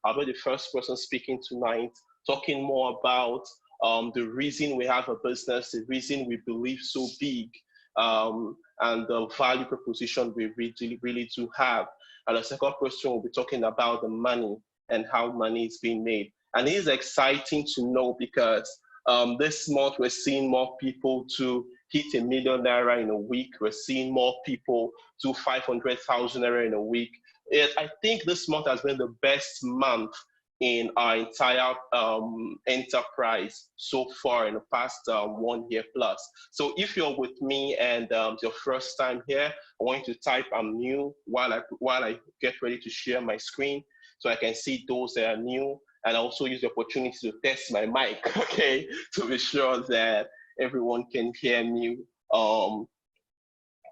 I'll be the first person speaking tonight, talking more about the reason we have a business, the reason we believe so big, and the value proposition we really do have. And the second question, we'll be talking about the money and how money is being made. And it is exciting to know because this month we're seeing more people to hit ₦1 million in a week. We're seeing more people do 500,000 naira in a week. I think this month has been the best month in our entire enterprise so far in the past 1 year plus. So if you're with me and it's your first time here, I want you to type "I'm new" while I get ready to share my screen so I can see those that are new, and also use the opportunity to test my mic, okay, to be sure that everyone can hear me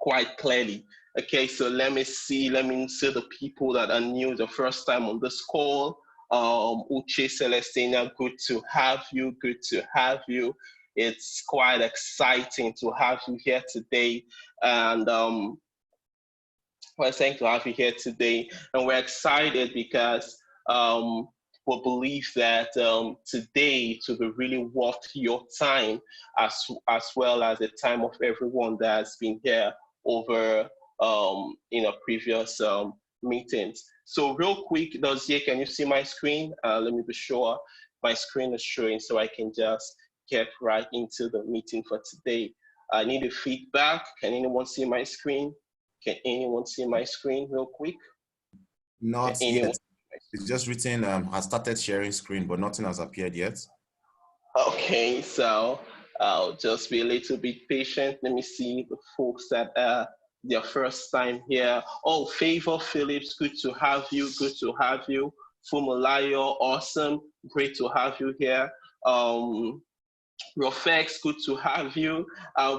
quite clearly. Okay, so let me see the people that are new the first time on this call. Uche Celestina, good to have you. Good to have you. It's quite exciting to have you here today. And we're saying to have you here today. And we're excited because we believe that today to be really worth your time as well as the time of everyone that's been here over in our previous meetings. So real quick, Dozier, can you see my screen? Let me be sure my screen is showing so I can just get right into the meeting for today. I need a feedback. Can anyone see my screen? Can anyone see my screen real quick? Not yet. It's just written, has started sharing screen, but nothing has appeared yet. Okay, so I'll just be a little bit patient. Let me see the folks that are their first time here. Oh, Favor Phillips, good to have you. Good to have you. Fumalayo, awesome. Great to have you here. Rofex, good to have you.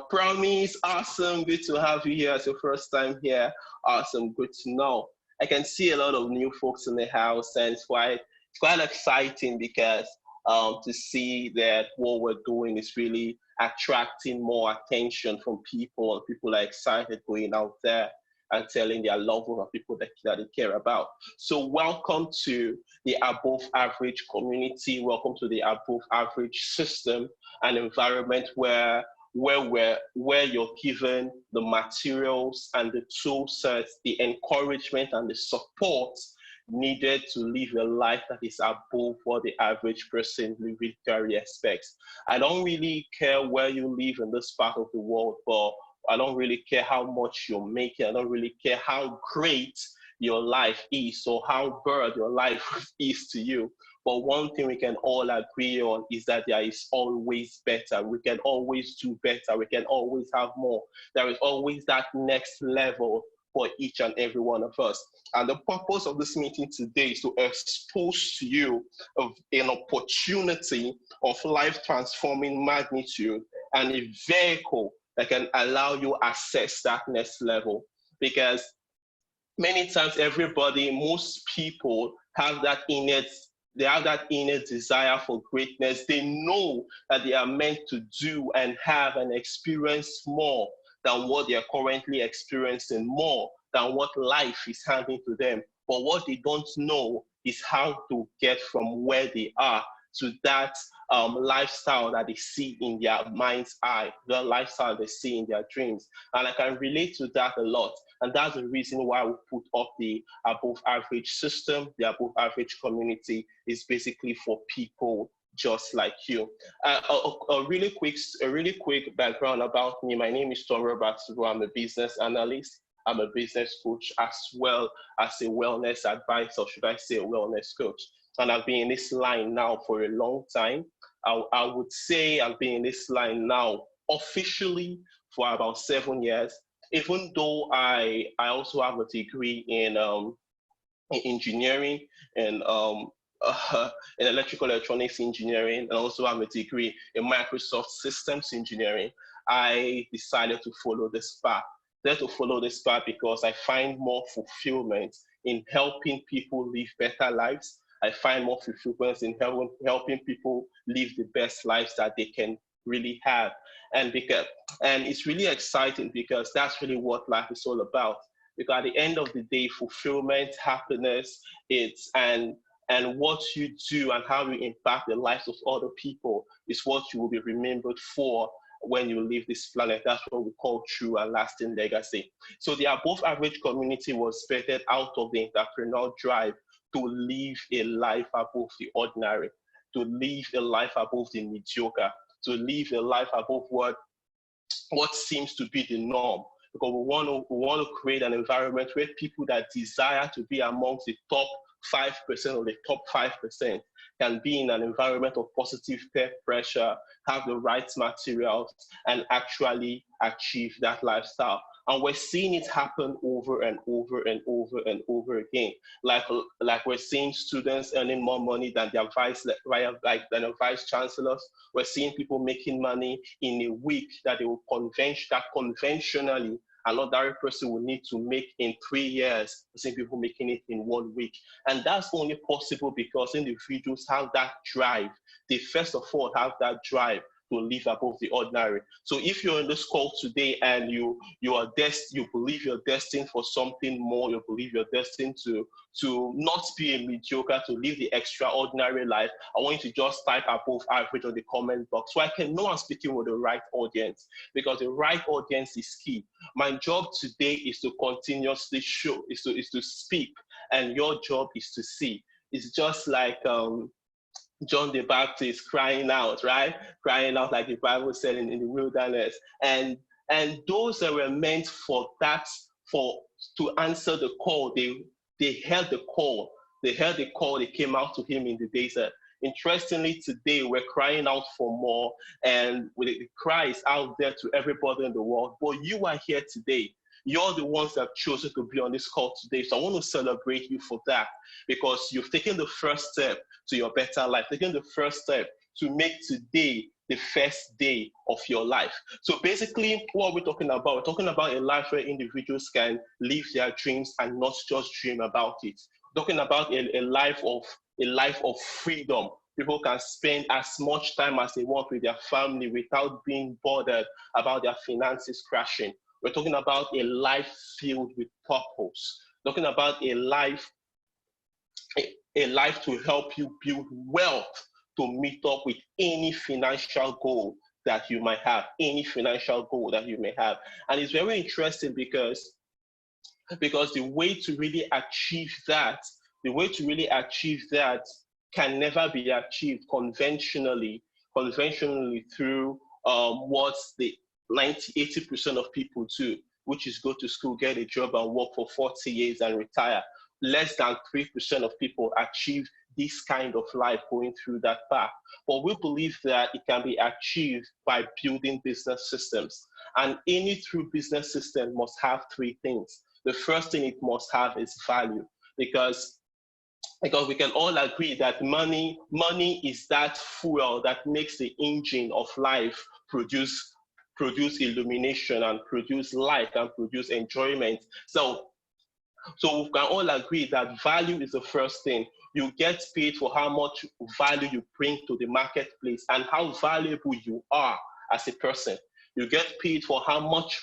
Promise, awesome. Good to have you here as your first time here. Awesome, good to know. I can see a lot of new folks in the house, and it's quite exciting because to see that what we're doing is really attracting more attention from people, and people are excited going out there and telling their loved ones and people that they care about. So welcome to the above average community. Welcome to the above average system, an environment where you're given the materials and the tool sets, the encouragement and the support needed to live a life that is above what the average person living career expects. I don't really care where you live in this part of the world, but I don't really care how much you're making. I don't really care how great your life is or how bad your life is to you. But one thing we can all agree on is that there is always better. We can always do better. We can always have more. There is always that next level for each and every one of us. And the purpose of this meeting today is to expose to you of an opportunity of life transforming magnitude and a vehicle that can allow you access that next level. Because many times most people have that innate desire for greatness. They know that they are meant to do and have and experience more than what they are currently experiencing, more than what life is handing to them. But what they don't know is how to get from where they are to that lifestyle that they see in their mind's eye, the lifestyle they see in their dreams. And I can relate to that a lot. And that's the reason why we put up the above average system. The above average community is basically for people just like you. A really quick background about me. My name is Tom Roberts. I'm a business analyst. I'm a business coach as well as a wellness advisor, should I say a wellness coach. And I've been in this line now for a long time. I would say I've been in this line now officially for about 7 years, even though I also have a degree in engineering and in electrical electronics engineering, and also have a degree in Microsoft Systems Engineering. I decided to follow this path. Because I find more fulfillment in helping people live better lives. I find more fulfillment in helping people live the best lives that they can really have. And it's really exciting because that's really what life is all about. Because at the end of the day, fulfillment, happiness, and And what you do and how you impact the lives of other people is what you will be remembered for when you leave this planet. That's what we call true and lasting legacy. So the above average community was birthed out of the entrepreneurial drive to live a life above the ordinary, to live a life above the mediocre, to live a life above what seems to be the norm. Because we want to create an environment where people that desire to be amongst the top 5% or the top 5% can be in an environment of positive peer pressure, have the right materials, and actually achieve that lifestyle. And we're seeing it happen over and over and over and over again. Like we're seeing students earning more money than their vice chancellors. We're seeing people making money in a week that they will conventionally another person will need to make in 3 years. We're seeing people making it in 1 week. And that's only possible because individuals have that drive. They first of all have that drive to live above the ordinary. So if you're in this call today and you believe you're destined for something more, you believe you're destined to not be a mediocre, to live the extraordinary life, I want you to just type above average on the comment box so I can know I'm speaking with the right audience, because the right audience is key. My job today is to continuously show, is to speak, and your job is to see. It's just like John the Baptist crying out, right? Crying out like the Bible said in the wilderness. And those that were meant to answer the call, they heard the call. They heard the call, they came out to him in the desert. Interestingly, today we're crying out for more, and the cry is out there to everybody in the world. But you are here today. You're the ones that have chosen to be on this call today. So I want to celebrate you for that, because you've taken the first step to your better life, taking the first step to make today the first day of your life. So basically, what we're talking about, we're talking about a life where individuals can live their dreams and not just dream about it. We're talking about a life of freedom. People can spend as much time as they want with their family without being bothered about their finances crashing. We're talking about a life filled with purpose. We're talking about a life to help you build wealth to meet up with any financial goal that you might have, And it's very interesting because the way to really achieve that can never be achieved conventionally through what the 80% of people do, which is go to school, get a job, and work for 40 years and retire. Less than 3% of people achieve this kind of life going through that path. But we believe that it can be achieved by building business systems. And any true business system must have 3 things. The first thing it must have is value, because we can all agree that money is that fuel that makes the engine of life produce illumination and produce light and produce enjoyment. So we can all agree that value is the first thing. You get paid for how much value you bring to the marketplace and how valuable you are as a person. You get paid for how much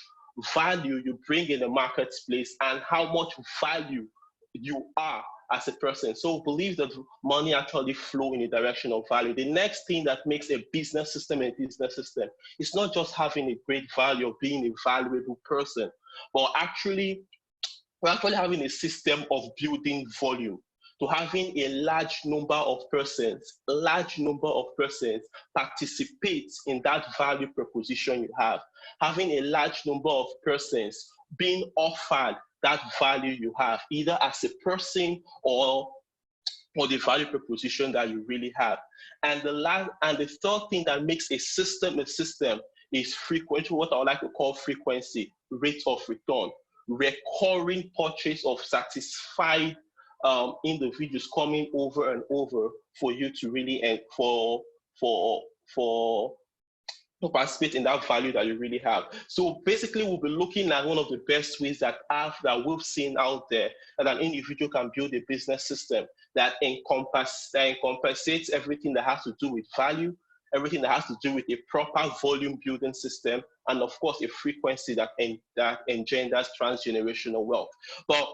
value you bring in the marketplace and how much value you are as a person. So believe that money actually flow in the direction of value. The next thing that makes a business system is not just having a great value or being a valuable person, but we're actually having a system of building volume, to having a large number of persons participate in that value proposition you have, having a large number of persons being offered that value you have, either as a person or the value proposition that you really have. And the third thing that makes a system is frequency, what I would like to call frequency, rate of return, recurring purchase of satisfied individuals coming over and over for you to really to participate in that value that you really have. So basically, we'll be looking at one of the best ways that we've seen out there that an individual can build a business system that encompasses everything that has to do with value, everything that has to do with a proper volume building system, and of course, a frequency that engenders transgenerational wealth. But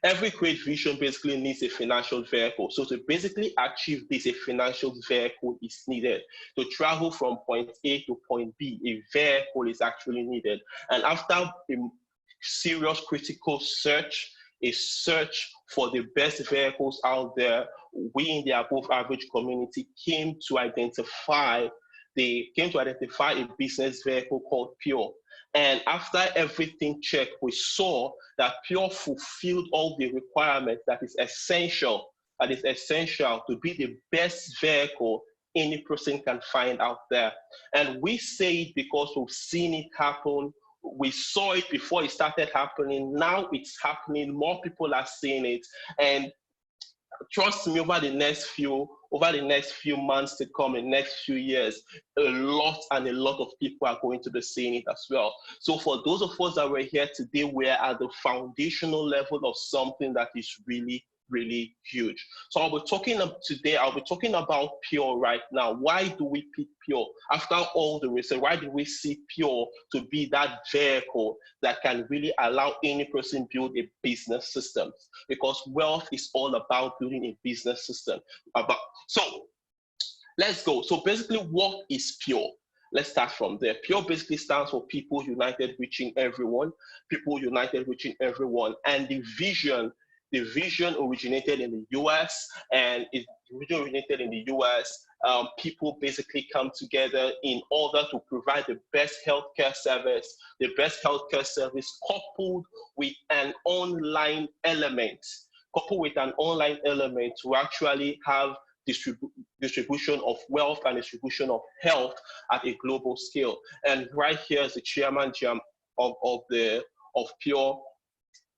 Every great vision basically needs a financial vehicle. So to basically achieve this, a financial vehicle is needed. To travel from point A to point B, a vehicle is actually needed. And after a serious critical search, a search for the best vehicles out there, we in the above average community came to identify a business vehicle called Pure. And after everything checked, we saw that Pure fulfilled all the requirements that is essential to be the best vehicle any person can find out there. And we say it because we've seen it happen. We saw it before it started happening. Now it's happening. More people are seeing it. And trust me, over the next few months to come, in the next few years, a lot of people are going to be seeing it as well. So for those of us that were here today, we're at the foundational level of something that is really, really huge. So I'll be talking about Pure right now. Why do we pick Pure? After all the research, why do we see Pure to be that vehicle that can really allow any person build a business system? Because wealth is all about building a business system. So let's go. So basically, what is Pure? Let's start from there. Pure basically stands for People United Reaching Everyone. People United Reaching Everyone. And the vision originated in the US, and people basically come together in order to provide the best healthcare service coupled with an online element to actually have distribution of wealth and distribution of health at a global scale. And right here is the chairman of Pure.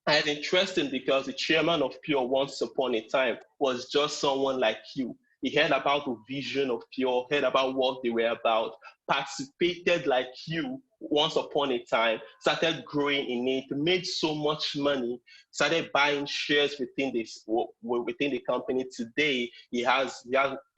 And interesting because the chairman of Pure once upon a time was just someone like you. He heard about the vision of Pure, heard about what they were about, participated like you once upon a time, started growing in it, made so much money, started buying shares within the company. Today, he's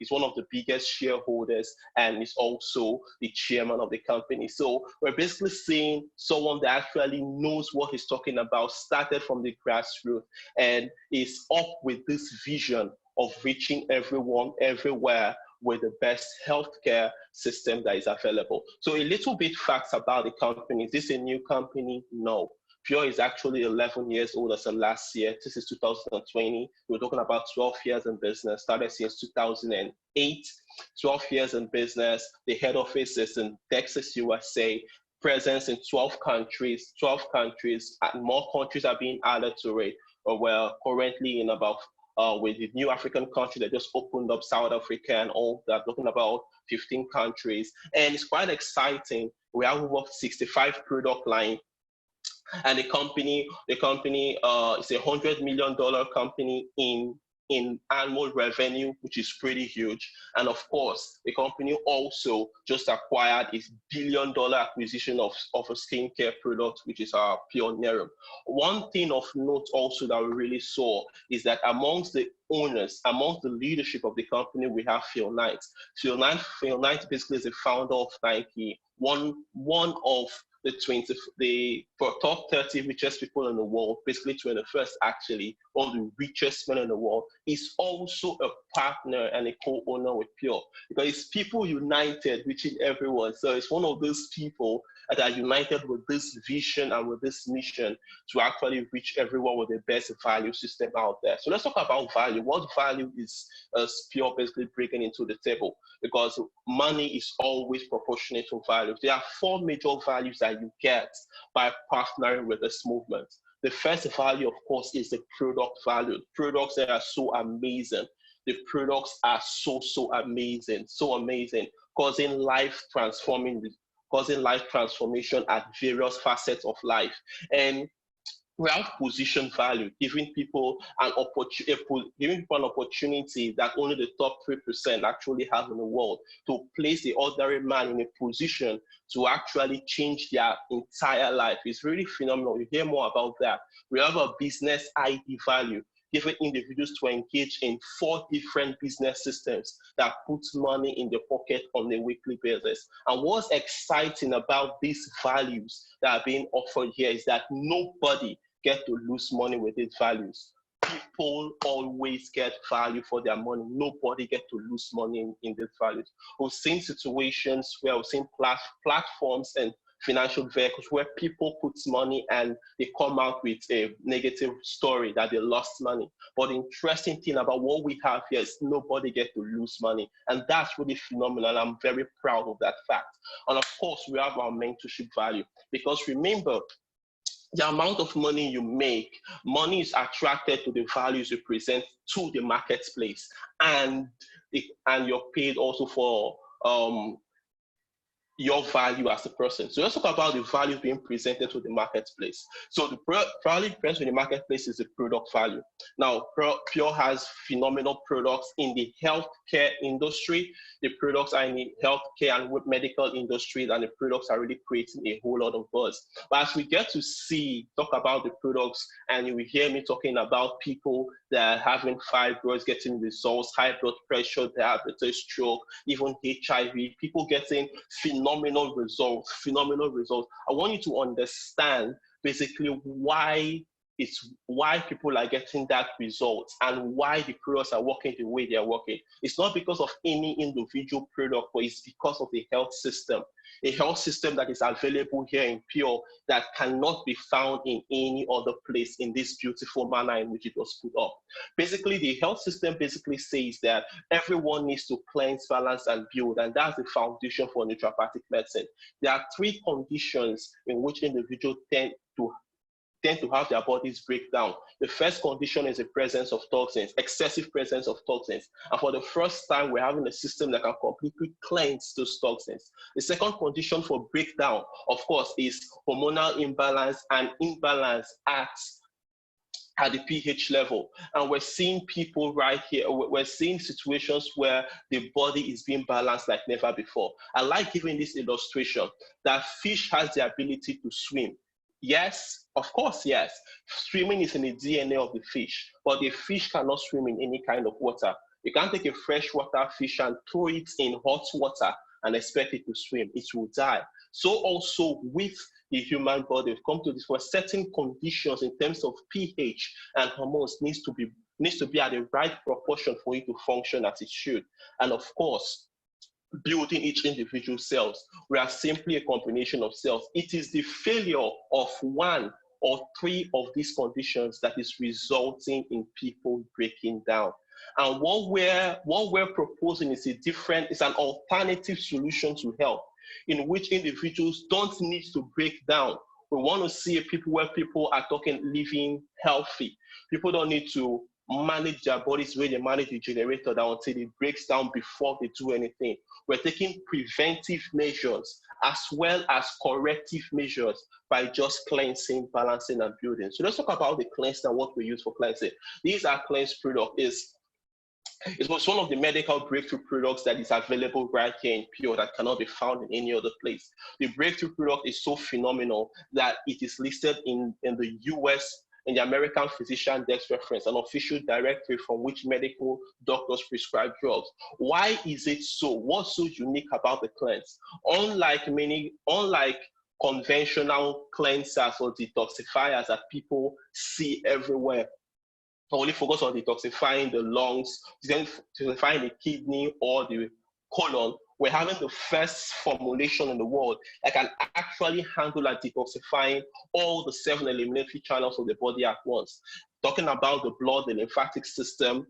one of the biggest shareholders and is also the chairman of the company. So we're basically seeing someone that actually knows what he's talking about, started from the grassroots, and is up with this vision of reaching everyone, everywhere, with the best healthcare system that is available. So a little bit facts about the company. Is this a new company? No. Pure is actually 11 years old as of last year. This is 2020. We're talking about 12 years in business, started since 2008, 12 years in business. The head office is in Texas, USA, presence in 12 countries, and more countries are being added to it. We're currently in about with the new African country that just opened up, South Africa and all that, talking about 15 countries. And it's quite exciting. We have over 65 product line. And the company is a $100 million company in annual revenue, which is pretty huge. And of course, the company also just acquired its $1 billion acquisition of a skincare product, which is our Pure Nerum. One thing of note also that we really saw is that amongst the owners, amongst the leadership of the company, we have Phil Knight. Phil Knight basically is the founder of Nike, one of the top 30 richest people in the world, basically 21st actually, one of the richest men in the world, is also a partner and a co-owner with Pure, because it's People United Reaching Everyone. So it's one of those people that are united with this vision and with this mission to actually reach everyone with the best value system out there. So let's talk about value. What value is Pure basically bringing into the table? Because money is always proportionate to value. There are 4 major values that you get by partnering with this movement. The first value, of course, is the product value. Products that are so amazing. The products are so amazing, causing life transformation at various facets of life. And we have position value, giving people an opportunity that only the top 3% actually have in the world, to place the ordinary man in a position to actually change their entire life. It's really phenomenal. You hear more about that. We have a business ID value, giving individuals to engage in 4 different business systems that put money in their pocket on a weekly basis. And what's exciting about these values that are being offered here is that nobody get to lose money with its values. People always get value for their money. Nobody get to lose money in these values. We've seen situations where we've seen platforms and financial vehicles where people put money and they come out with a negative story that they lost money. But the interesting thing about what we have here is nobody get to lose money. And that's really phenomenal. I'm very proud of that fact. And of course, we have our mentorship value, because remember, the amount of money you make, money is attracted to the values you present to the marketplace, and you're paid also for your value as a person. So let's talk about the value being presented to the marketplace. So the value presented to the marketplace is the product value. Now, Pure has phenomenal products in the healthcare industry. The products are in the healthcare and medical industry, and the products are really creating a whole lot of buzz. But as we get to talk about the products, and you will hear me talking about people that are having fibroids getting results, high blood pressure, diabetes, stroke, even HIV, people getting phenomenal results. I want you to understand basically why people are getting that result and why the products are working the way they are working. It's not because of any individual product, but it's because of the health system. A health system that is available here in Pure that cannot be found in any other place in this beautiful manner in which it was put up. Basically, the health system basically says that everyone needs to cleanse, balance, and build, and that's the foundation for naturopathic medicine. There are 3 conditions in which individuals tend to have their bodies break down. The first condition is the presence of toxins, excessive presence of toxins. And for the first time, we're having a system that can completely cleanse those toxins. The second condition for breakdown, of course, is hormonal imbalance and imbalance at the pH level. And we're seeing people right here, we're seeing situations where the body is being balanced like never before. I like giving this illustration that fish has the ability to swim. Yes, of course, yes. Swimming is in the DNA of the fish, but the fish cannot swim in any kind of water. You can't take a freshwater fish and throw it in hot water and expect it to swim. It will die. So also with the human body, we've come to this for certain conditions in terms of pH and hormones needs to be at the right proportion for it to function as it should. And of course, building each individual cells. We are simply a combination of cells. It is the failure of 1 or 3 of these conditions that is resulting in people breaking down. And what we're proposing is an alternative solution to health, in which individuals don't need to break down. We want to see people where people are living healthy. People don't need to manage their bodies the way they manage the generator that until it breaks down before they do anything. We're taking preventive measures as well as corrective measures by just cleansing, balancing, and building. So let's talk about the cleansing and what we use for cleansing. These are cleanse products. It was one of the medical breakthrough products that is available right here in Pure that cannot be found in any other place. The breakthrough product is so phenomenal that it is listed in the US, in the American Physician Dex Reference, an official directory from which medical doctors prescribe drugs. Why is it so? What's so unique about the cleanse? Unlike conventional cleansers or detoxifiers that people see everywhere, only focus on detoxifying the lungs, detoxifying the kidney or the colon, we're having the first formulation in the world that can actually handle and detoxifying all the 7 eliminatory channels of the body at once. Talking about the blood, the lymphatic system,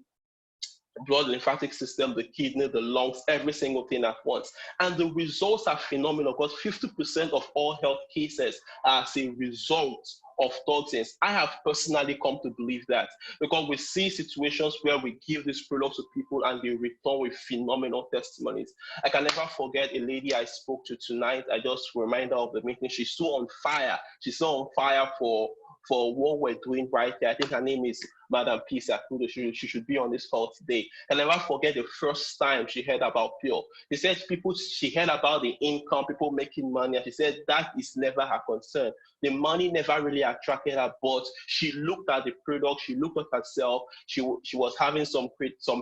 the kidney, the lungs, every single thing at once. And the results are phenomenal because 50% of all health cases are as a result of toxins. I have personally come to believe that because we see situations where we give these products to people and they return with phenomenal testimonies. I can never forget a lady I spoke to tonight. I just remind her of the meeting. She's so on fire. She's so on fire for what we're doing right here. I think her name is Madam Pisa. She should be on this call today. I'll never forget the first time she heard about Pure. She said she heard about the income, people making money, and she said that is never her concern. The money never really attracted her, but she looked at the product, she looked at herself, she was having some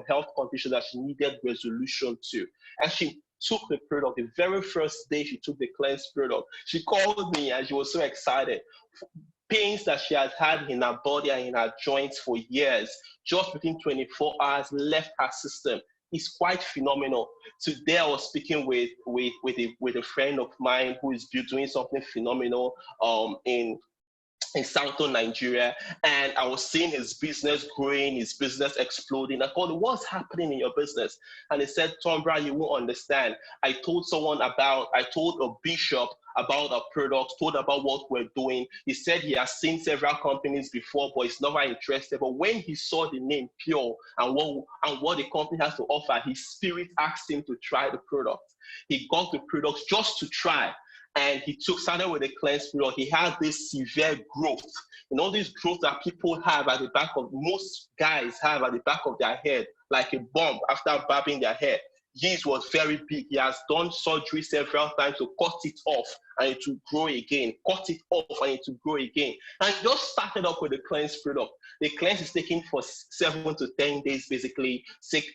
health conditions that she needed resolution to. And she took the product. The very first day she took the cleanse product, she called me and she was so excited. pains that she has had in her body and in her joints for years, just within 24 hours, left her system. It's quite phenomenal. Today I was speaking with a friend of mine who is doing something phenomenal in Southern Nigeria, and I was seeing his business growing, his business exploding. I called, what's happening in your business? And he said, Tom Brown, you won't understand. I told a bishop about a product, told about what we're doing. He said he has seen several companies before, but he's never interested. But when he saw the name Pure and what the company has to offer, his spirit asked him to try the product. He got the product just to try. And he started with a cleanse period. He had this severe growth. This growth that people have at the back of, most guys have at the back of their head, like a bump after barbing their hair. His was very big. He has done surgery several times to cut it off and it to grow again, cut it off and it to grow again. And he just started up with the cleanse product. The cleanse is taken for 7 to 10 days, basically, 6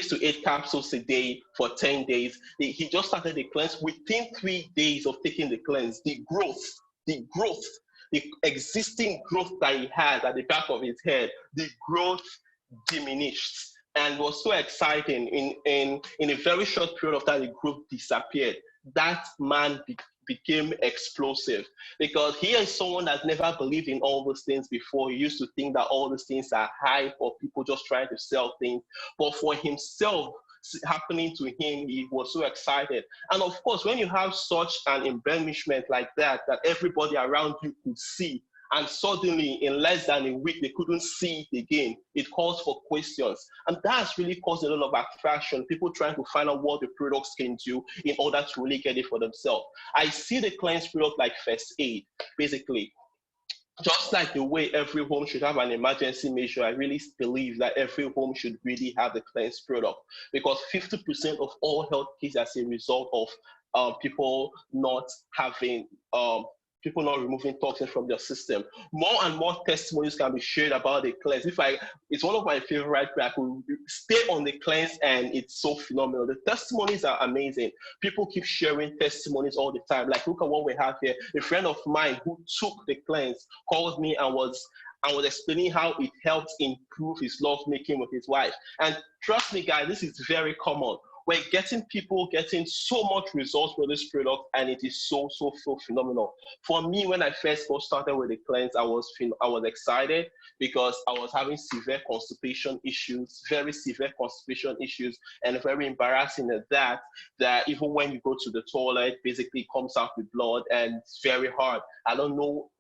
to 8 capsules a day for 10 days. He just started the cleanse. Within 3 days of taking the cleanse, the existing growth that he had at the back of his head, the growth diminished. And it was so exciting. In a very short period of time, the growth disappeared. That man became explosive, because he is someone that never believed in all those things before. He used to think that all these things are hype or people just trying to sell things. But for himself, happening to him, he was so excited. And of course, when you have such an embellishment like that everybody around you could see, and suddenly in less than a week they couldn't see it again, it calls for questions. And that's really caused a lot of attraction, people trying to find out what the products can do in order to really get it for themselves. I see the cleanse product like first aid, basically. Just like the way every home should have an emergency measure, I really believe that every home should really have the cleanse product, because 50% of all health cases as a result of people not removing toxins from their system. More and more testimonies can be shared about the cleanse. It's one of my favorite. I could stay on the cleanse and it's so phenomenal. The testimonies are amazing. People keep sharing testimonies all the time. Like, look at what we have here. A friend of mine who took the cleanse called me and was explaining how it helped improve his lovemaking with his wife. And trust me, guys, this is very common. We're getting people getting so much results with this product, and it is so phenomenal. For me, when I first got started with the cleanse, I was excited because I was having severe constipation issues, very severe constipation issues, and very embarrassing at that even when you go to the toilet, basically it comes out with blood, and it's very hard. I don't know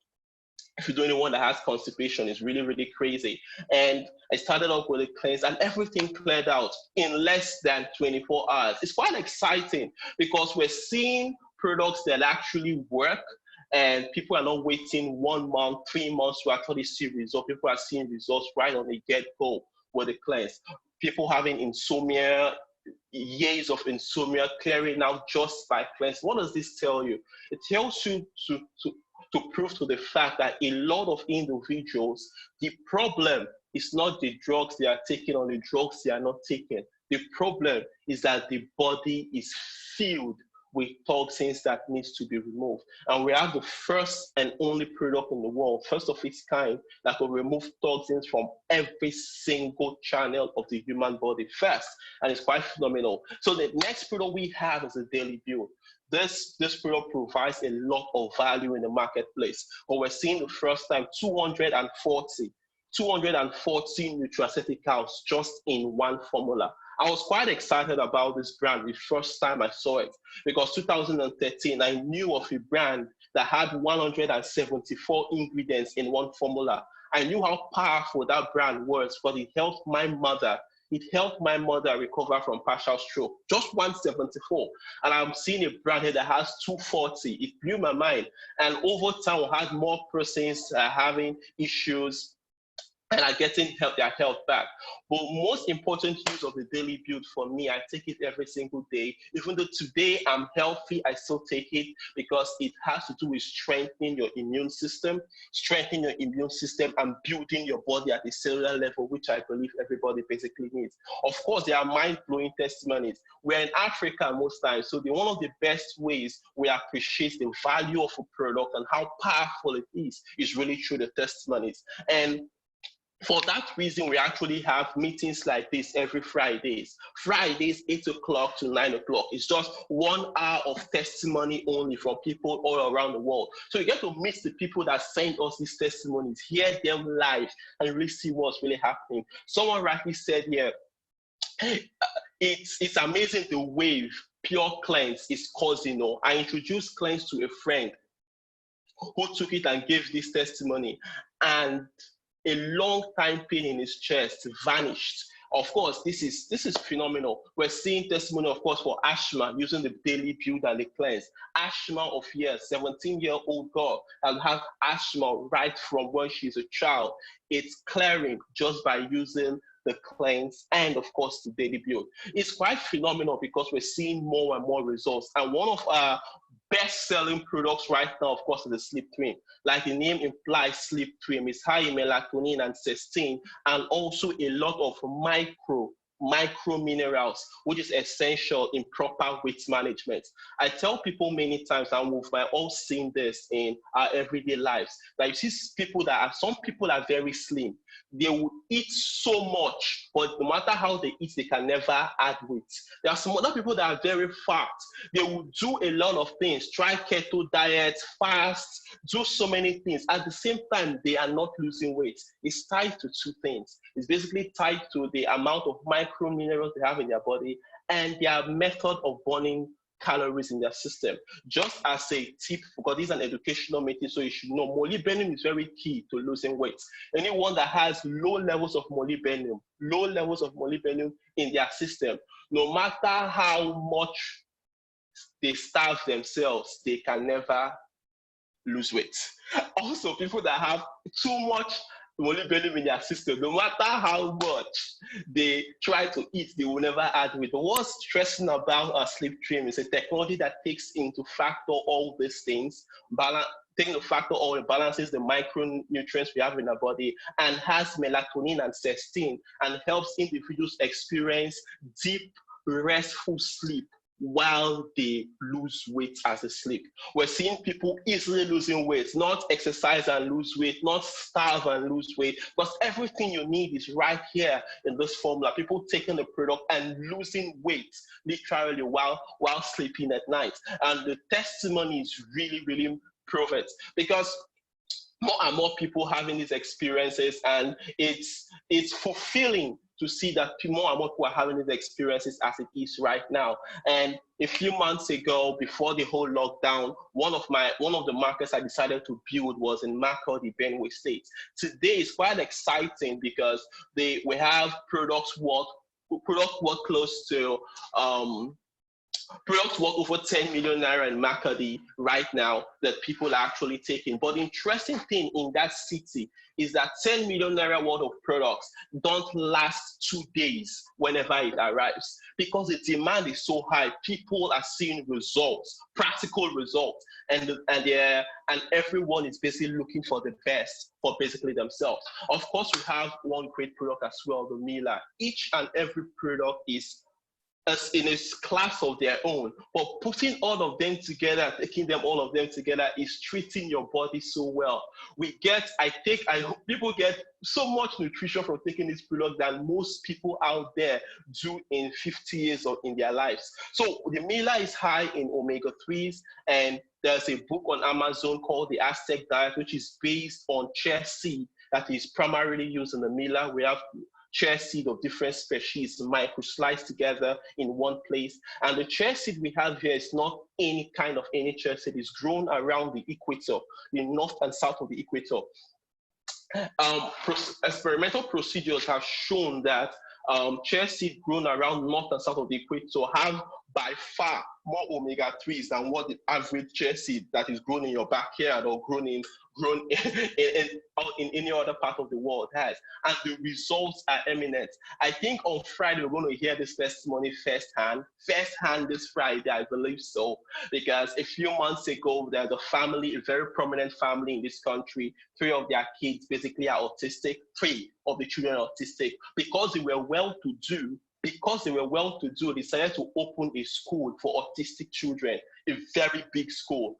if you know anyone that has constipation, it's really crazy. And I started off with a cleanse and everything cleared out in less than 24 hours. It's quite exciting because we're seeing products that actually work, and people are not waiting 1 month, 3 months to actually see results. People are seeing results right on the get-go with the cleanse. People having insomnia, years of insomnia clearing out just by cleanse. What does this tell you? It tells you to prove to the fact that a lot of individuals, the problem is not the drugs they are taking or the drugs they are not taking. The problem is that the body is filled with toxins that needs to be removed. And we have the first and only product in the world, first of its kind, that will remove toxins from every single channel of the human body first. And it's quite phenomenal. So the next product we have is a Daily Build. This product provides a lot of value in the marketplace, but we're seeing the first time 240 nutraceuticals just in one formula. I was quite excited about this brand the first time I saw it, because 2013, I knew of a brand that had 174 ingredients in one formula. I knew how powerful that brand was, but it helped my mother. It helped my mother recover from partial stroke. Just 174. And I'm seeing a brand here that has 240. It blew my mind. And over time, we had more persons having issues and are getting their health back. But most important use of the daily build for me, I take it every single day. Even though today I'm healthy, I still take it because it has to do with strengthening your immune system, and building your body at a cellular level, which I believe everybody basically needs. Of course, there are mind-blowing testimonies. We're in Africa most times, so one of the best ways we appreciate the value of a product and how powerful it is really through the testimonies. And for that reason, we actually have meetings like this every Fridays. Fridays, 8 o'clock to 9 o'clock. It's just 1 hour of testimony only from people all around the world. So you get to meet the people that send us these testimonies, hear them live, and really see what's really happening. Someone rightly said here, it's amazing the wave Pure Cleanse is causing. I introduced Cleanse to a friend who took it and gave this testimony, and a long time pain in his chest vanished. Of course, this is phenomenal. We're seeing testimony, of course, for Ashma using the daily build and the cleanse. Ashma of years, 17-year-old girl, and have asthma right from when she's a child. It's clearing just by using the cleanse and, of course, the daily build. It's quite phenomenal because we're seeing more and more results. And one of our best-selling products right now, of course, is the Sleep Twin. Like the name implies, Sleep Twin is high in melatonin and cysteine, and also a lot of micro minerals, which is essential in proper weight management. I tell people many times, and we've all seen this in our everyday lives, that you see some people are very slim. They will eat so much, but no matter how they eat, they can never add weight. There are some other people that are very fat. They will do a lot of things, try keto diet, fast, do so many things. At the same time, they are not losing weight. It's tied to two things. It's basically tied to the amount of micro minerals they have in their body and their method of burning calories in their system. Just as a tip, because this is an educational meeting, so you should know molybdenum is very key to losing weight. Anyone that has low levels of molybdenum in their system, no matter how much they starve themselves, they can never lose weight. Also, people that have too much molybdenum in their system, no matter how much they try to eat, they will never add weight. But what's stressing about our Sleep Twin is a technology that takes into factor all these things, taking into factor all the balances, the micronutrients we have in our body, and has melatonin and cysteine, and helps individuals experience deep, restful sleep while they lose weight as they sleep. We're seeing people easily losing weight, not exercise and lose weight, not starve and lose weight, because everything you need is right here in this formula. People taking the product and losing weight literally while sleeping at night. And the testimony is really, really proven, because more and more people having these experiences, and it's fulfilling to see that more and more people are having these experiences as it is right now. And a few months ago, before the whole lockdown, one of the markets I decided to build was in Makurdi, Benue State. Today is quite exciting because we have products worth close to products worth over 10 million naira in Makurdi right now that people are actually taking. But the interesting thing in that city is that 10 million naira worth of products don't last 2 days whenever it arrives, because the demand is so high. People are seeing results, practical results, and everyone is basically looking for the best for basically themselves. Of course, we have one great product as well, the Mila. Each and every product is in a class of their own, but putting all of them together, taking them all of them together is treating your body so well. People get so much nutrition from taking this product than most people out there do in 50 years or in their lives. So the Mila is high in omega-3s, and there's a book on Amazon called The Aztec Diet, which is based on chia seed that is primarily used in the Mila. We have chia seed of different species micro-sliced together in one place. And the chia seed we have here is not any chia seed. It's grown around the equator, the north and south of the equator. Experimental procedures have shown that chia seed grown around north and south of the equator have by far more omega-3s than what the average chia seed that is grown in your backyard or grown in any other part of the world has. And the results are eminent. I think on Friday we're going to hear this testimony firsthand this Friday, I believe so, because a few months ago there's a family, a very prominent family in this country. 3 of their kids basically are autistic. 3 of the children are autistic. Because they were well-to-do, they decided to open a school for autistic children, a very big school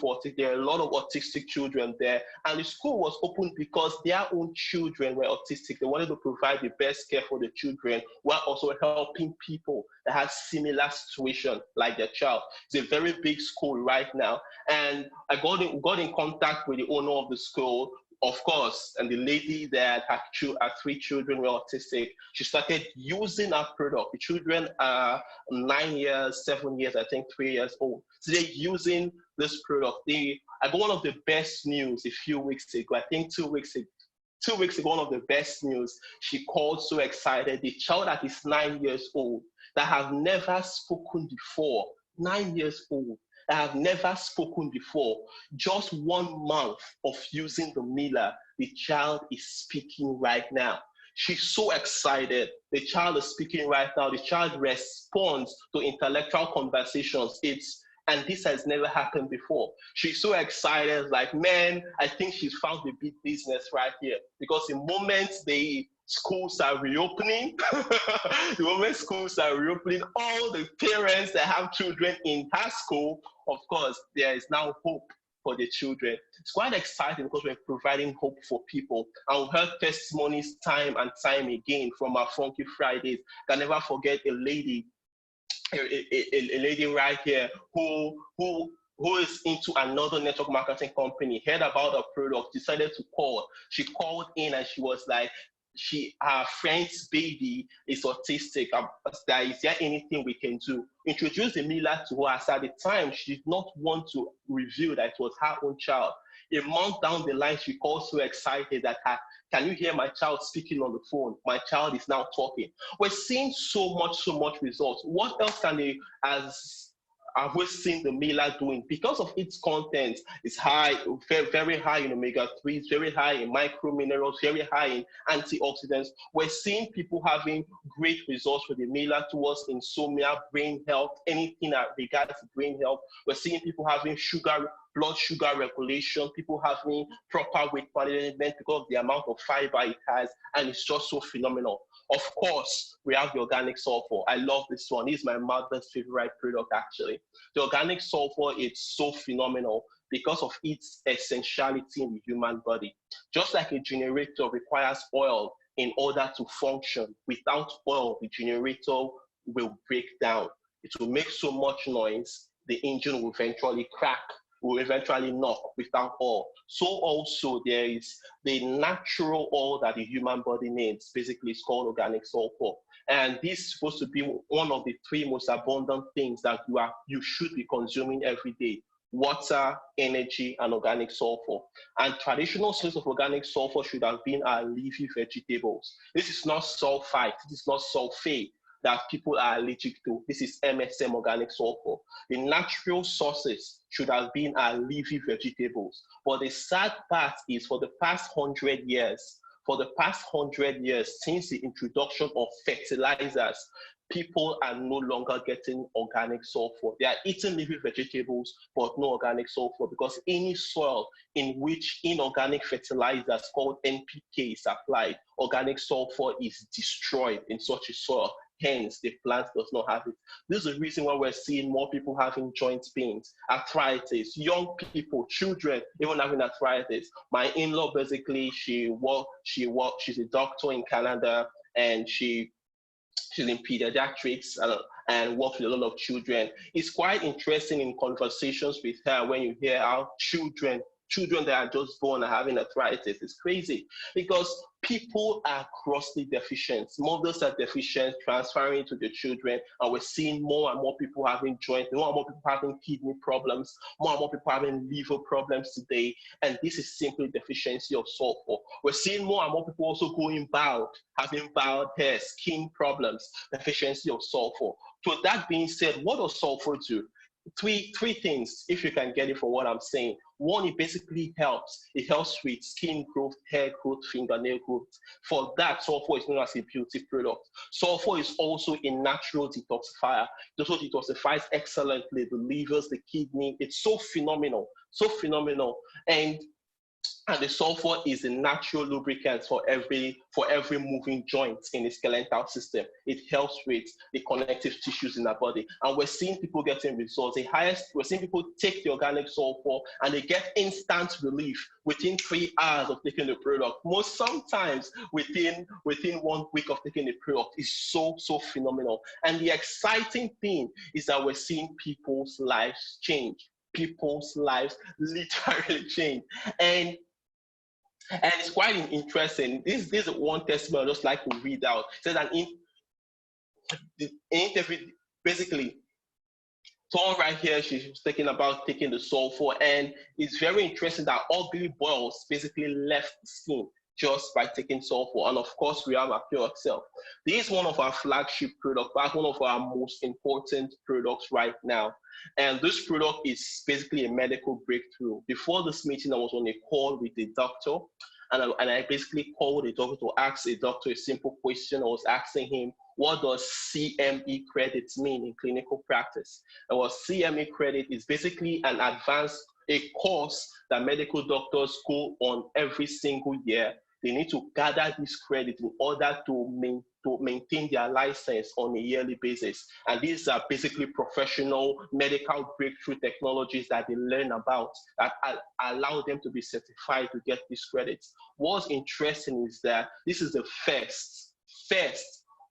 for autistic. There are a lot of autistic children there. And the school was opened because their own children were autistic. They wanted to provide the best care for the children while also helping people that have similar situation like their child. It's a very big school right now. And I got in contact with the owner of the school, of course, and the lady that her 3 children were autistic. She started using our product. The children are 9 years, 7 years, I think 3 years old. So they're using this product. I got one of the best news a few weeks ago, I think 2 weeks ago. 2 weeks ago, one of the best news, she called so excited. The child that is 9 years old, that have never spoken before, 9 years old, that have never spoken before, just 1 month of using the Mila, the child is speaking right now. She's so excited. The child is speaking right now. The child responds to intellectual conversations. And this has never happened before. She's so excited, like, man, I think she's found the big business right here. Because the moment the schools are reopening, all the parents that have children in her school, of course, there is now hope for the children. It's quite exciting because we're providing hope for people. And we've heard testimonies time and time again from our Funky Fridays. I can never forget a lady right here who is into another network marketing company, heard about a product, decided to call. She called in and she was like, her friend's baby is autistic. Is there anything we can do? Introduced the Mila to her. At the time, she did not want to reveal that it was her own child. A month down the line, she called so excited that can you hear my child speaking on the phone? My child is now talking. We're seeing so much results. What else can they, have we seen the Mila doing? Because of its content, it's high, very high in omega-3s, very high in microminerals, very high in antioxidants. We're seeing people having great results with the Mila towards insomnia, brain health, anything that regards to brain health. We're seeing people having blood sugar regulation, people having proper weight management because of the amount of fiber it has, and it's just so phenomenal. Of course, we have the organic sulfur. I love this one. It's my mother's favorite product, actually. The organic sulfur is so phenomenal because of its essentiality in the human body. Just like a generator requires oil in order to function, without oil, the generator will break down. It will make so much noise, the engine will eventually crack, will eventually knock without oil. So also there is the natural oil that the human body needs. Basically, it's called organic sulfur. And this is supposed to be one of the 3 most abundant things that you should be consuming every day: water, energy, and organic sulfur. And traditional source of organic sulfur should have been our leafy vegetables. This is not sulfite, this is not sulfate that people are allergic to. This is MSM organic sulfur. The natural sources should have been our leafy vegetables. But the sad part is for the past 100 years, since the introduction of fertilizers, people are no longer getting organic sulfur. They are eating leafy vegetables, but no organic sulfur, because any soil in which inorganic fertilizers called NPK is applied, organic sulfur is destroyed in such a soil. Hence, the plant does not have it. This is the reason why we're seeing more people having joint pains, arthritis, young people, children, even having arthritis. My in-law, basically, she's a doctor in Canada, and she's in pediatrics and works with a lot of children. It's quite interesting in conversations with her when you hear how children children that are just born and having arthritis. It's crazy because people are grossly deficient. Mothers are deficient, transferring to the children, and we're seeing more and more people having joint, more and more people having kidney problems, more and more people having liver problems today, and this is simply deficiency of sulfur. We're seeing more and more people also going bald, having bald hair, skin problems, deficiency of sulfur. So that being said, what does sulfur do? Three things, if you can get it from what I'm saying. One, it basically helps. It helps with skin growth, hair growth, fingernail growth. For that, sulfur is known as a beauty product. Sulfur is also a natural detoxifier. It also detoxifies excellently the livers, the kidney. It's so phenomenal, so phenomenal. And the sulfur is a natural lubricant for every moving joint in the skeletal system. It helps with the connective tissues in our body. And we're seeing people getting results. We're seeing people take the organic sulfur and they get instant relief within 3 hours of taking the product. Sometimes within 1 week of taking the product. Is so phenomenal. And the exciting thing is that we're seeing people's lives change. People's lives literally change. And it's quite interesting. This is one testimony I'd just like to read out. It says that in the interview, basically, someone right here, she's thinking about taking the sulfur, and it's very interesting that ugly boils basically left the skin just by taking sulfur. And of course, we have our Pure Excel. This is one of our flagship products, but one of our most important products right now. And this product is basically a medical breakthrough. Before this meeting, I was on a call with a doctor, and I basically called the doctor to ask a doctor a simple question. I was asking him, what does CME credits mean in clinical practice? And what CME credit is basically a course that medical doctors go on every single year. They need to gather this credit in order to maintain their license on a yearly basis. And these are basically professional medical breakthrough technologies that they learn about that allow them to be certified to get these credits. What's interesting is that this is the first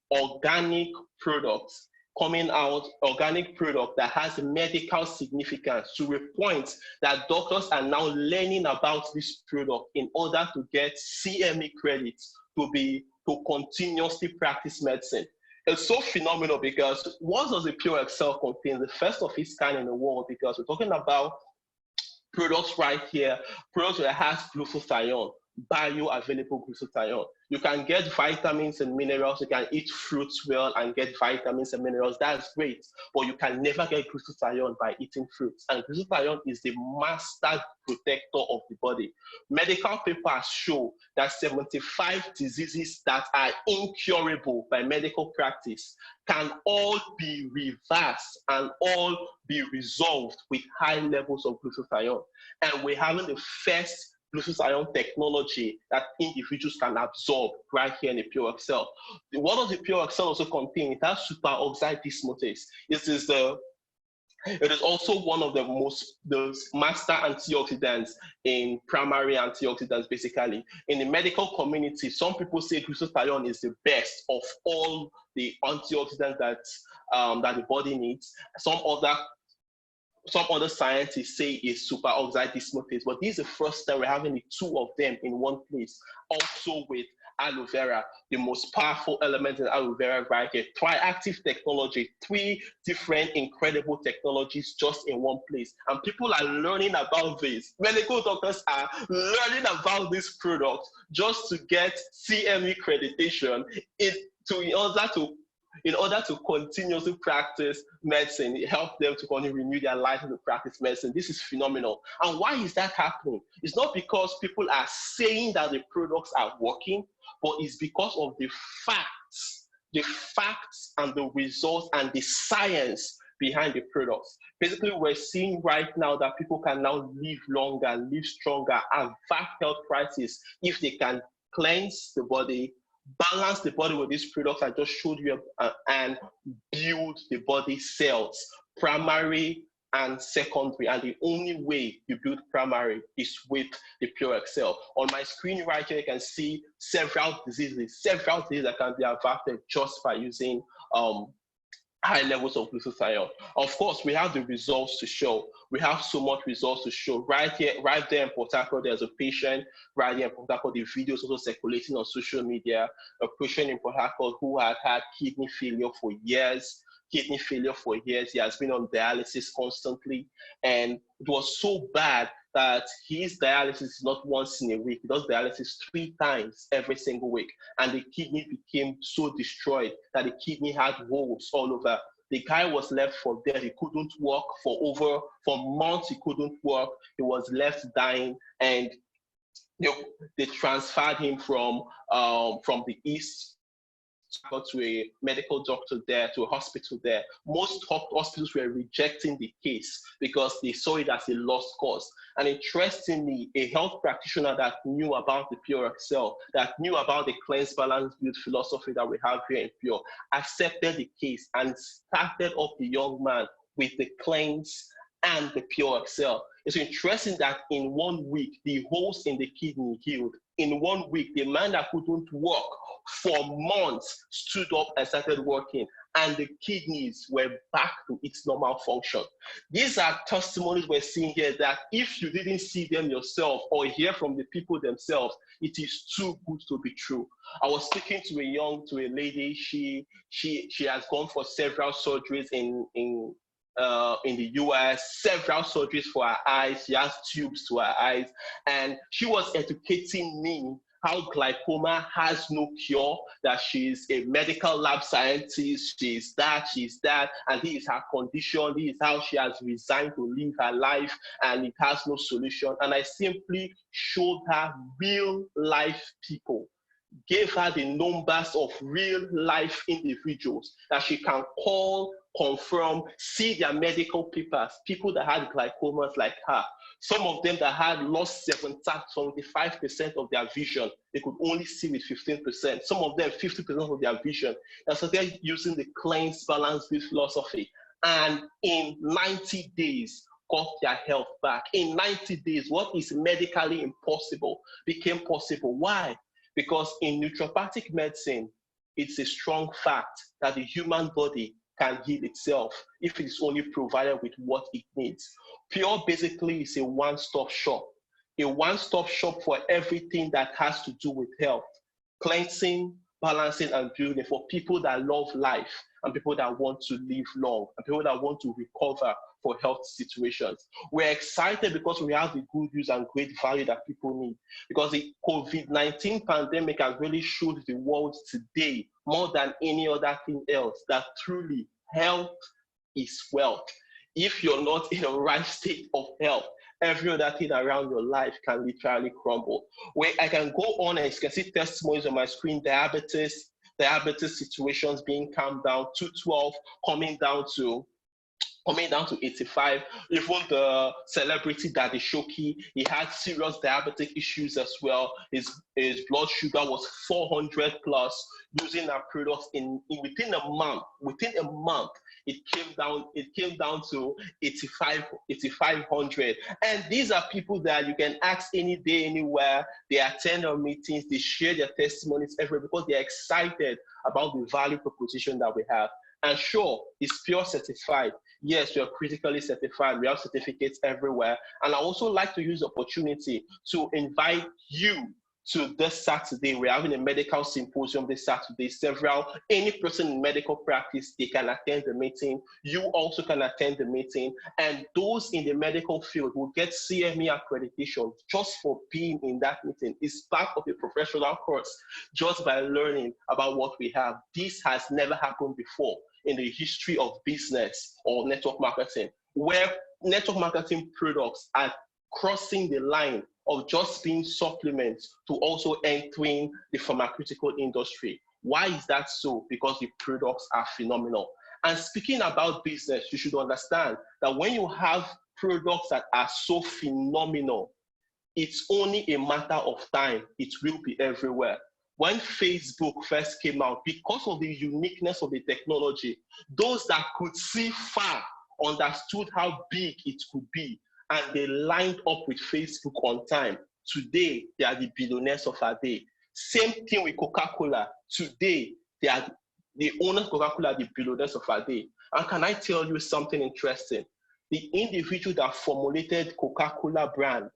organic product coming out, organic product that has medical significance, to a point that doctors are now learning about this product in order to get CME credits to continuously practice medicine. It's so phenomenal because what does the Pure Excel contain? The first of its kind in the world, because we're talking about products right here, products that has glutathione, bioavailable glutathione. You can get vitamins and minerals. You can eat fruits well and get vitamins and minerals. That's great. But you can never get glutathione by eating fruits. And glutathione is the master protector of the body. Medical papers show that 75 diseases that are incurable by medical practice can all be reversed and all be resolved with high levels of glutathione. And we're having the first glutathione technology that individuals can absorb right here in the Pure Excel. What does the Pure Excel also contain? It has superoxide dismutase. It is also one of the master antioxidants in primary antioxidants, basically. In the medical community, some people say glutathione is the best of all the antioxidants that the body needs. Some other scientists say is superoxide dismutase, but this is the first time we're having the two of them in one place. Also with aloe vera, the most powerful element in aloe vera right here. Triactive technology, 3 different incredible technologies just in one place. And people are learning about this. Medical doctors are learning about this product just to get CME accreditation in order to continuously practice medicine. It helps them to continue to renew their life to practice medicine. This is phenomenal. And why is that happening? It's not because people are saying that the products are working, but it's because of the facts and the results and the science behind the products. Basically, we're seeing right now that people can now live longer, live stronger, avert health crisis if they can cleanse the body, balance the body with these products I just showed you, and build the body cells, primary and secondary. And the only way you build primary is with the Pure Excel. On my screen right here, you can see several diseases that can be averted just by using high levels of glutathione. Of course, we have the results to show. We have so much results to show. Right here, right there in Port Harcourt, there's a patient right here in Port Harcourt. The video is also circulating on social media. A patient in Port Harcourt who had had kidney failure for years. Kidney failure for years. He has been on dialysis constantly, and it was so bad that his dialysis is not once in a week. He does dialysis 3 times every single week. And the kidney became so destroyed that the kidney had holes all over. The guy was left for dead. He couldn't work for months. He couldn't work. He was left dying. And they transferred him from the east to a medical doctor there, to a hospital there. Most hospitals were rejecting the case because they saw it as a lost cause. And interestingly, a health practitioner that knew about the Pure Excel, that knew about the cleanse, balance, build philosophy that we have here in Pure, accepted the case and started off the young man with the cleanse and the Pure Excel. It's interesting that in 1 week, the holes in the kidney healed. In 1 week, the man that couldn't work for months stood up and started working, and the kidneys were back to its normal function. These are testimonies we're seeing here that if you didn't see them yourself or hear from the people themselves, it is too good to be true. I was speaking to a lady. She has gone for several surgeries in the US, several surgeries for her eyes. She has tubes to her eyes, and she was educating me how glaucoma has no cure, that she's a medical lab scientist, she's that, and this is her condition, this is how she has resigned to live her life, and it has no solution. And I simply showed her real life people, gave her the numbers of real life individuals that she can call, confirm, see their medical papers, people that had glaucomas like her. Some of them that had lost 75% of their vision, they could only see with 15%. Some of them 50% of their vision. And so they're using the cleanse, balance, build philosophy. And in 90 days, got their health back. In 90 days, what is medically impossible became possible. Why? Because in naturopathic medicine, it's a strong fact that the human body can heal itself if it is only provided with what it needs. Pure basically is a one-stop shop for everything that has to do with health, cleansing, balancing, and building for people that love life and people that want to live long and people that want to recover for health situations. We're excited because we have the good news and great value that people need, because the COVID-19 pandemic has really showed the world today more than any other thing else that truly health is wealth. If you're not in the right state of health, every other thing around your life can literally crumble. Where I can go on and you can see testimonies on my screen, diabetes situations being calmed down, 212 coming down to 85. Even the celebrity Daddy Shoki, he had serious diabetic issues as well. His blood sugar was 400 plus. Using our products within a month, it came down to 8,500. And these are people that you can ask any day, anywhere. They attend our meetings, they share their testimonies everywhere because they're excited about the value proposition that we have. And sure, it's Pure certified. Yes, we are critically certified. We have certificates everywhere. And I also like to use the opportunity to invite you to this Saturday. We're having a medical symposium this Saturday. Any person in medical practice, they can attend the meeting. You also can attend the meeting. And those in the medical field will get CME accreditation just for being in that meeting. It's part of a professional course just by learning about what we have. This has never happened before in the history of business or network marketing, where network marketing products are crossing the line of just being supplements to also entering the pharmaceutical industry. Why is that so? Because the products are phenomenal. And speaking about business, you should understand that when you have products that are so phenomenal, it's only a matter of time. It will be everywhere. When Facebook first came out, because of the uniqueness of the technology, those that could see far understood how big it could be, and they lined up with Facebook on time. Today, they are the billionaires of our day. Same thing with Coca-Cola. Today, they are The owners of Coca-Cola are the billionaires of our day. And can I tell you something interesting? The individual that formulated Coca-Cola brand,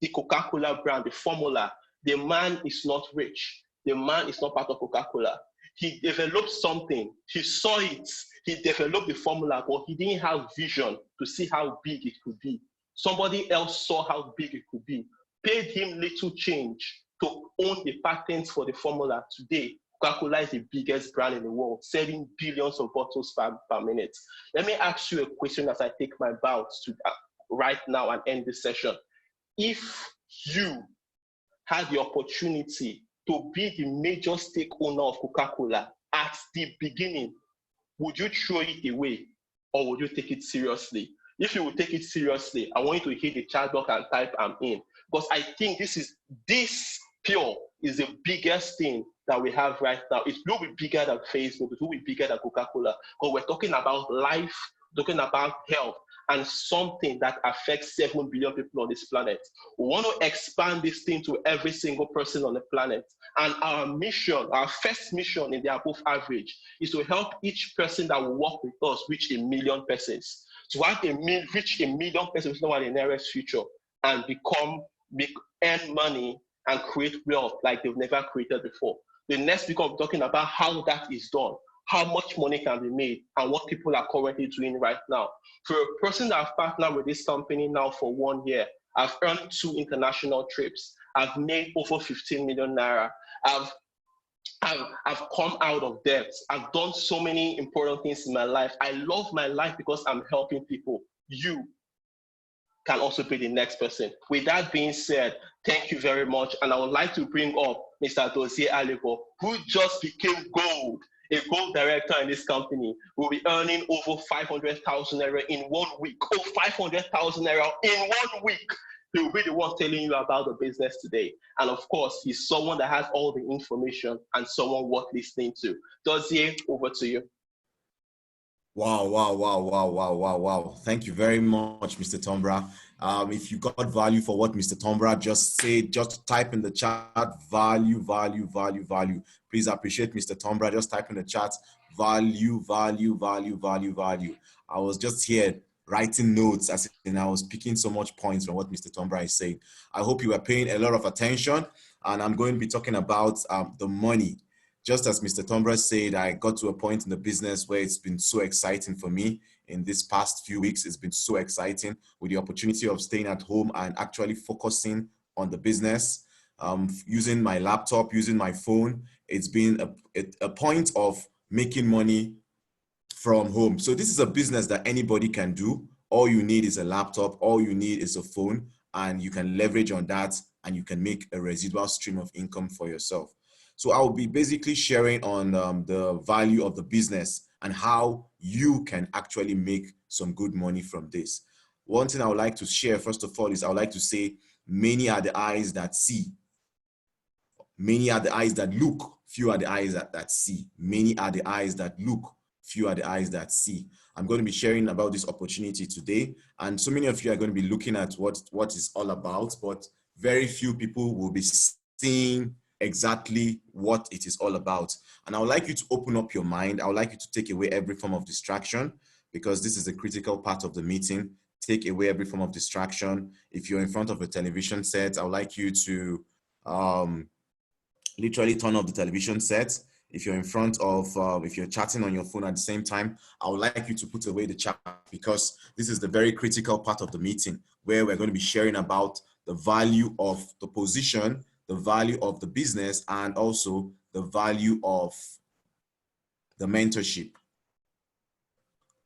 the Coca-Cola brand, the formula, the man is not rich. The man is not part of Coca-Cola. He developed something. He saw it. He developed the formula, but he didn't have vision to see how big it could be. Somebody else saw how big it could be, paid him little change to own the patents for the formula. Today, Coca-Cola is the biggest brand in the world, selling billions of bottles per minute. Let me ask you a question as I take my bow to right now and end this session. If you had the opportunity to be the major stake owner of Coca-Cola at the beginning, would you throw it away or would you take it seriously? If you would take it seriously, I want you to hit the chat box and type "I'm in," because I think this Pure is the biggest thing that we have right now. It will be bigger than Facebook. It will be bigger than Coca-Cola, because we're talking about life, talking about health, and something that affects 7 billion people on this planet. We want to expand this thing to every single person on the planet. And our mission, our first mission in the above average, is to help each person that will work with us reach 1 million persons. To reach 1 million persons in the nearest future and earn money and create wealth like they've never created before. The next week I'll be talking about how that is done, how much money can be made, and what people are currently doing right now. For a person that I've partnered with this company now for 1 year, I've earned 2 international trips. I've made over 15 million naira. I've come out of debt. I've done so many important things in my life. I love my life because I'm helping people. You can also be the next person. With that being said, thank you very much. And I would like to bring up Mr. Dozie Alibo, who just became gold, a gold director in this company. Will be earning over 500,000 naira in 1 week. Oh, 500,000 naira in 1 week. He will be the one telling you about the business today. And of course, he's someone that has all the information and someone worth listening to. Dozie, over to you. Wow. Thank you very much, Mr. Tombra. If you got value for what Mr. Tombra just said, just type in the chat, value. Please appreciate Mr. Tombra. Just type in the chat, value. I was just here writing notes as I was picking so much points from what Mr. Tombra is saying. I hope you are paying a lot of attention, and I'm going to be talking about the money. Just as Mr. Tombra said, I got to a point in the business where it's been so exciting for me in this past few weeks. It's been so exciting with the opportunity of staying at home and actually focusing on the business, using my laptop, using my phone. It's been a point of making money from home. So this is a business that anybody can do. All you need is a laptop. All you need is a phone, and you can leverage on that, and you can make a residual stream of income for yourself. So I'll be basically sharing on the value of the business and how you can actually make some good money from this. One thing I would like to share, first of all, is I would like to say, many are the eyes that see. Many are the eyes that look, few are the eyes that see. Many are the eyes that look, few are the eyes that see. I'm going to be sharing about this opportunity today. And so many of you are going to be looking at what it's all about, but very few people will be seeing exactly what it is all about. And I would like you to open up your mind. I would like you to take away every form of distraction, because this is a critical part of the meeting. Take away every form of distraction. If you're in front of a television set, I would like you to literally turn off the television set. If you're in front of, if you're chatting on your phone at the same time, I would like you to put away the chat, because this is the very critical part of the meeting where we're going to be sharing about the value of the position, the value of the business, and also the value of the mentorship.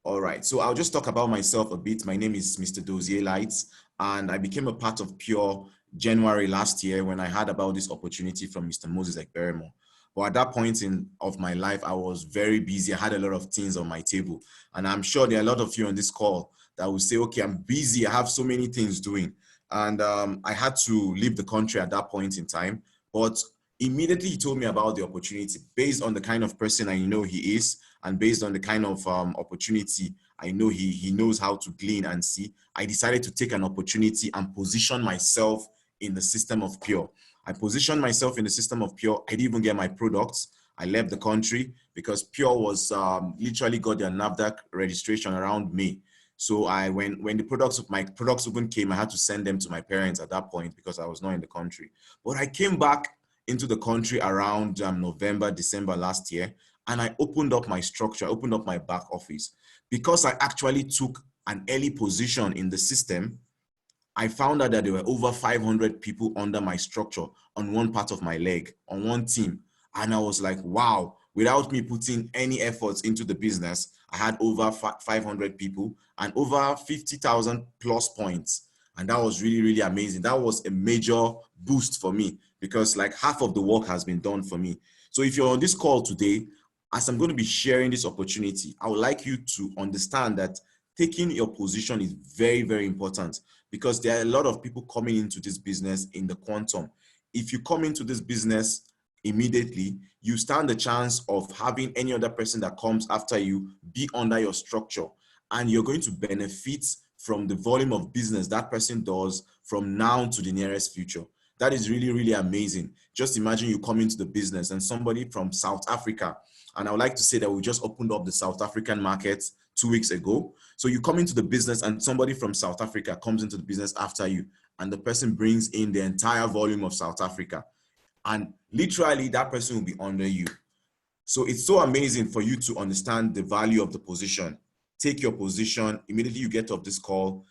All right, so I'll just talk about myself a bit. My name is Mr. Dozie Lights, and I became a part of Pure January last year when I heard about this opportunity from Mr. Moses Ekberimo. But at that point of my life, I was very busy. I had a lot of things on my table. And I'm sure there are a lot of you on this call that will say, okay, I'm busy. I have so many things doing. And I had to leave the country at that point in time. But immediately he told me about the opportunity based on the kind of person I know he is, and based on the kind of opportunity I know he knows how to glean and see. I decided to take an opportunity and position myself in the system of Pure. I positioned myself in the system of Pure. I didn't even get my products. I left the country because Pure was literally got their NAFDAC registration around May. So when my products even came, I had to send them to my parents at that point because I was not in the country. But I came back into the country around November, December last year, and I opened up my structure, opened up my back office. Because I actually took an early position in the system, I found out that there were over 500 people under my structure on one part of my leg, on one team. And I was like, wow, without me putting any efforts into the business, I had over 500 people and over 50,000 plus points. And that was really, really amazing. That was a major boost for me because like half of the work has been done for me. So if you're on this call today, as I'm going to be sharing this opportunity, I would like you to understand that taking your position is very, very important because there are a lot of people coming into this business in the quantum. If you come into this business immediately, you stand the chance of having any other person that comes after you be under your structure, and you're going to benefit from the volume of business that person does from now to the nearest future. That is really, really amazing. Just imagine you come into the business and somebody from South Africa, and I would like to say that we just opened up the South African market 2 weeks ago. So you come into the business and somebody from South Africa comes into the business after you, and the person brings in the entire volume of South Africa. And literally that person will be under you. So it's so amazing for you to understand the value of the position. Take your position. Immediately you get off this call,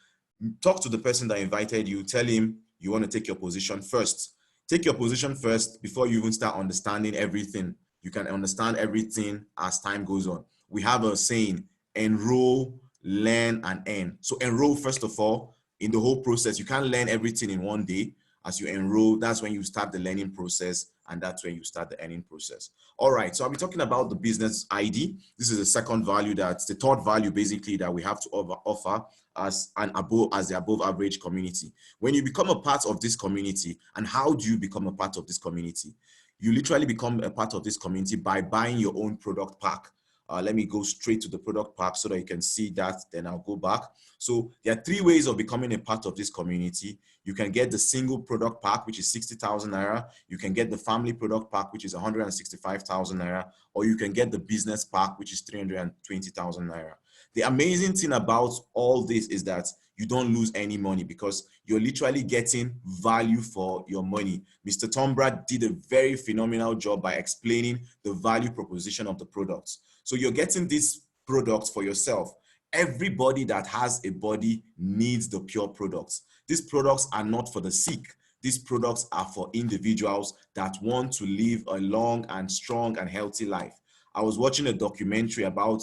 talk to the person that invited you, tell him you want to take your position first. Take your position first before you even start understanding everything. You can understand everything as time goes on. We have a saying, enroll, learn, and earn. So enroll first of all in the whole process. You can't learn everything in one day. As you enroll, that's when you start the learning process, and that's when you start the earning process. All right, so I'll be talking about the business ID. This is the second value, that's the third value basically that we have to offer as the above average community. When you become a part of this community, and how do you become a part of this community? You literally become a part of this community by buying your own product pack. Let me go straight to the product pack so that you can see that, then I'll go back. So there are 3 ways of becoming a part of this community. You can get the single product pack, which is 60,000 Naira. You can get the family product pack, which is 165,000 Naira, or you can get the business pack, which is 320,000 Naira. The amazing thing about all this is that you don't lose any money because you're literally getting value for your money. Mr. Tombra did a very phenomenal job by explaining the value proposition of the products. So you're getting these products for yourself. Everybody that has a body needs the Pure products. These products are not for the sick. These products are for individuals that want to live a long and strong and healthy life. I was watching a documentary about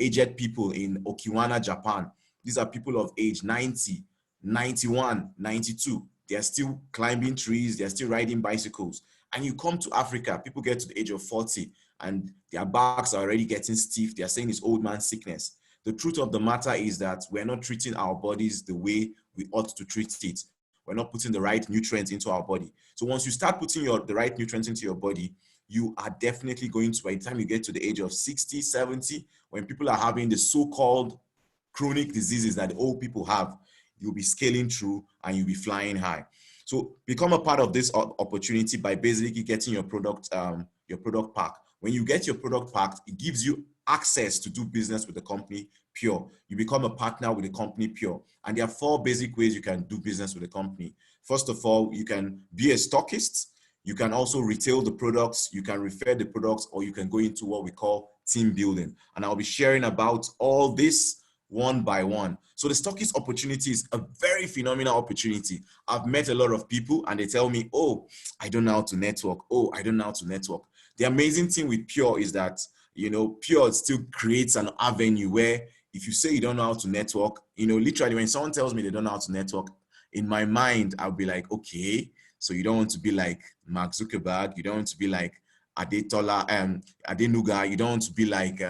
aged people in Okinawa, Japan. These are people of age 90, 91, 92. They are still climbing trees. They're still riding bicycles. And you come to Africa, people get to the age of 40 and their backs are already getting stiff. They're saying it's old man sickness. The truth of the matter is that we're not treating our bodies the way we ought to treat it. We're not putting the right nutrients into our body. So once you start putting the right nutrients into your body, you are definitely going to, by the time you get to the age of 60, 70, when people are having the so-called chronic diseases that the old people have, you'll be scaling through and you'll be flying high. So become a part of this opportunity by basically getting your product pack. When you get your product pack, it gives you access to do business with the company Pure. You become a partner with the company Pure. And there are 4 basic ways you can do business with the company. First of all, you can be a stockist. You can also retail the products. You can refer the products, or you can go into what we call team building. And I'll be sharing about all this one by one. So the stockist opportunity is a very phenomenal opportunity. I've met a lot of people and they tell me, oh, I don't know how to network. Oh, I don't know how to network. The amazing thing with Pure is that, Pure still creates an avenue where if you say you don't know how to network, literally when someone tells me they don't know how to network, in my mind, I'll be like, okay, so you don't want to be like Mark Zuckerberg. You don't want to be like Adenuga. You don't want to be like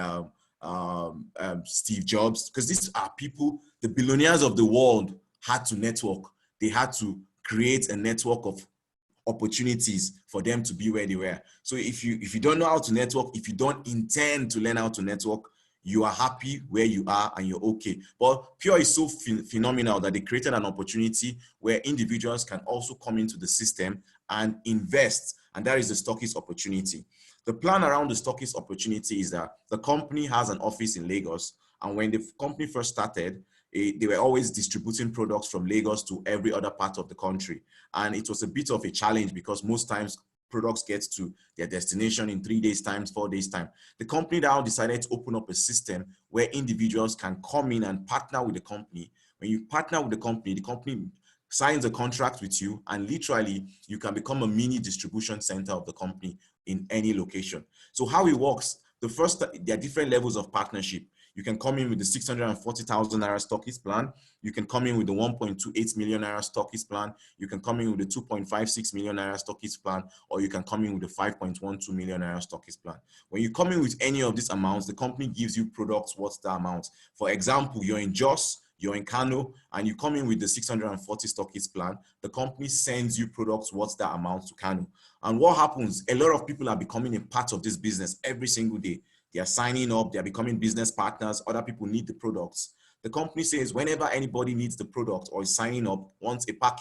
Steve Jobs, because these are people, the billionaires of the world had to network. They had to create a network of opportunities for them to be where they were. So if you don't know how to network, if you don't intend to learn how to network, you are happy where you are and you're okay. But Pure is so phenomenal that they created an opportunity where individuals can also come into the system and invest, and that is the stockist opportunity. The plan around the stockist opportunity is that the company has an office in Lagos. And when the company first started, they were always distributing products from Lagos to every other part of the country. And it was a bit of a challenge because most times products get to their destination in 3 days time, 4 days time. The company now decided to open up a system where individuals can come in and partner with the company. When you partner with the company signs a contract with you, and literally you can become a mini distribution center of the company in any location. So how it works, there are different levels of partnership. You can come in with the 640,000 naira stockist plan. You can come in with the 1.28 million naira stockist plan. You can come in with the 2.56 million naira stockist plan, or you can come in with the 5.12 million naira stockist plan. When you come in with any of these amounts, the company gives you products worth the amount. For example, you're in Jos, you're in Kano, and you come in with the 640 stockist plan, the company sends you products worth that amount to Kano. And what happens? A lot of people are becoming a part of this business every single day. They are signing up, they are becoming business partners, other people need the products. The company says whenever anybody needs the product or is signing up, wants a pack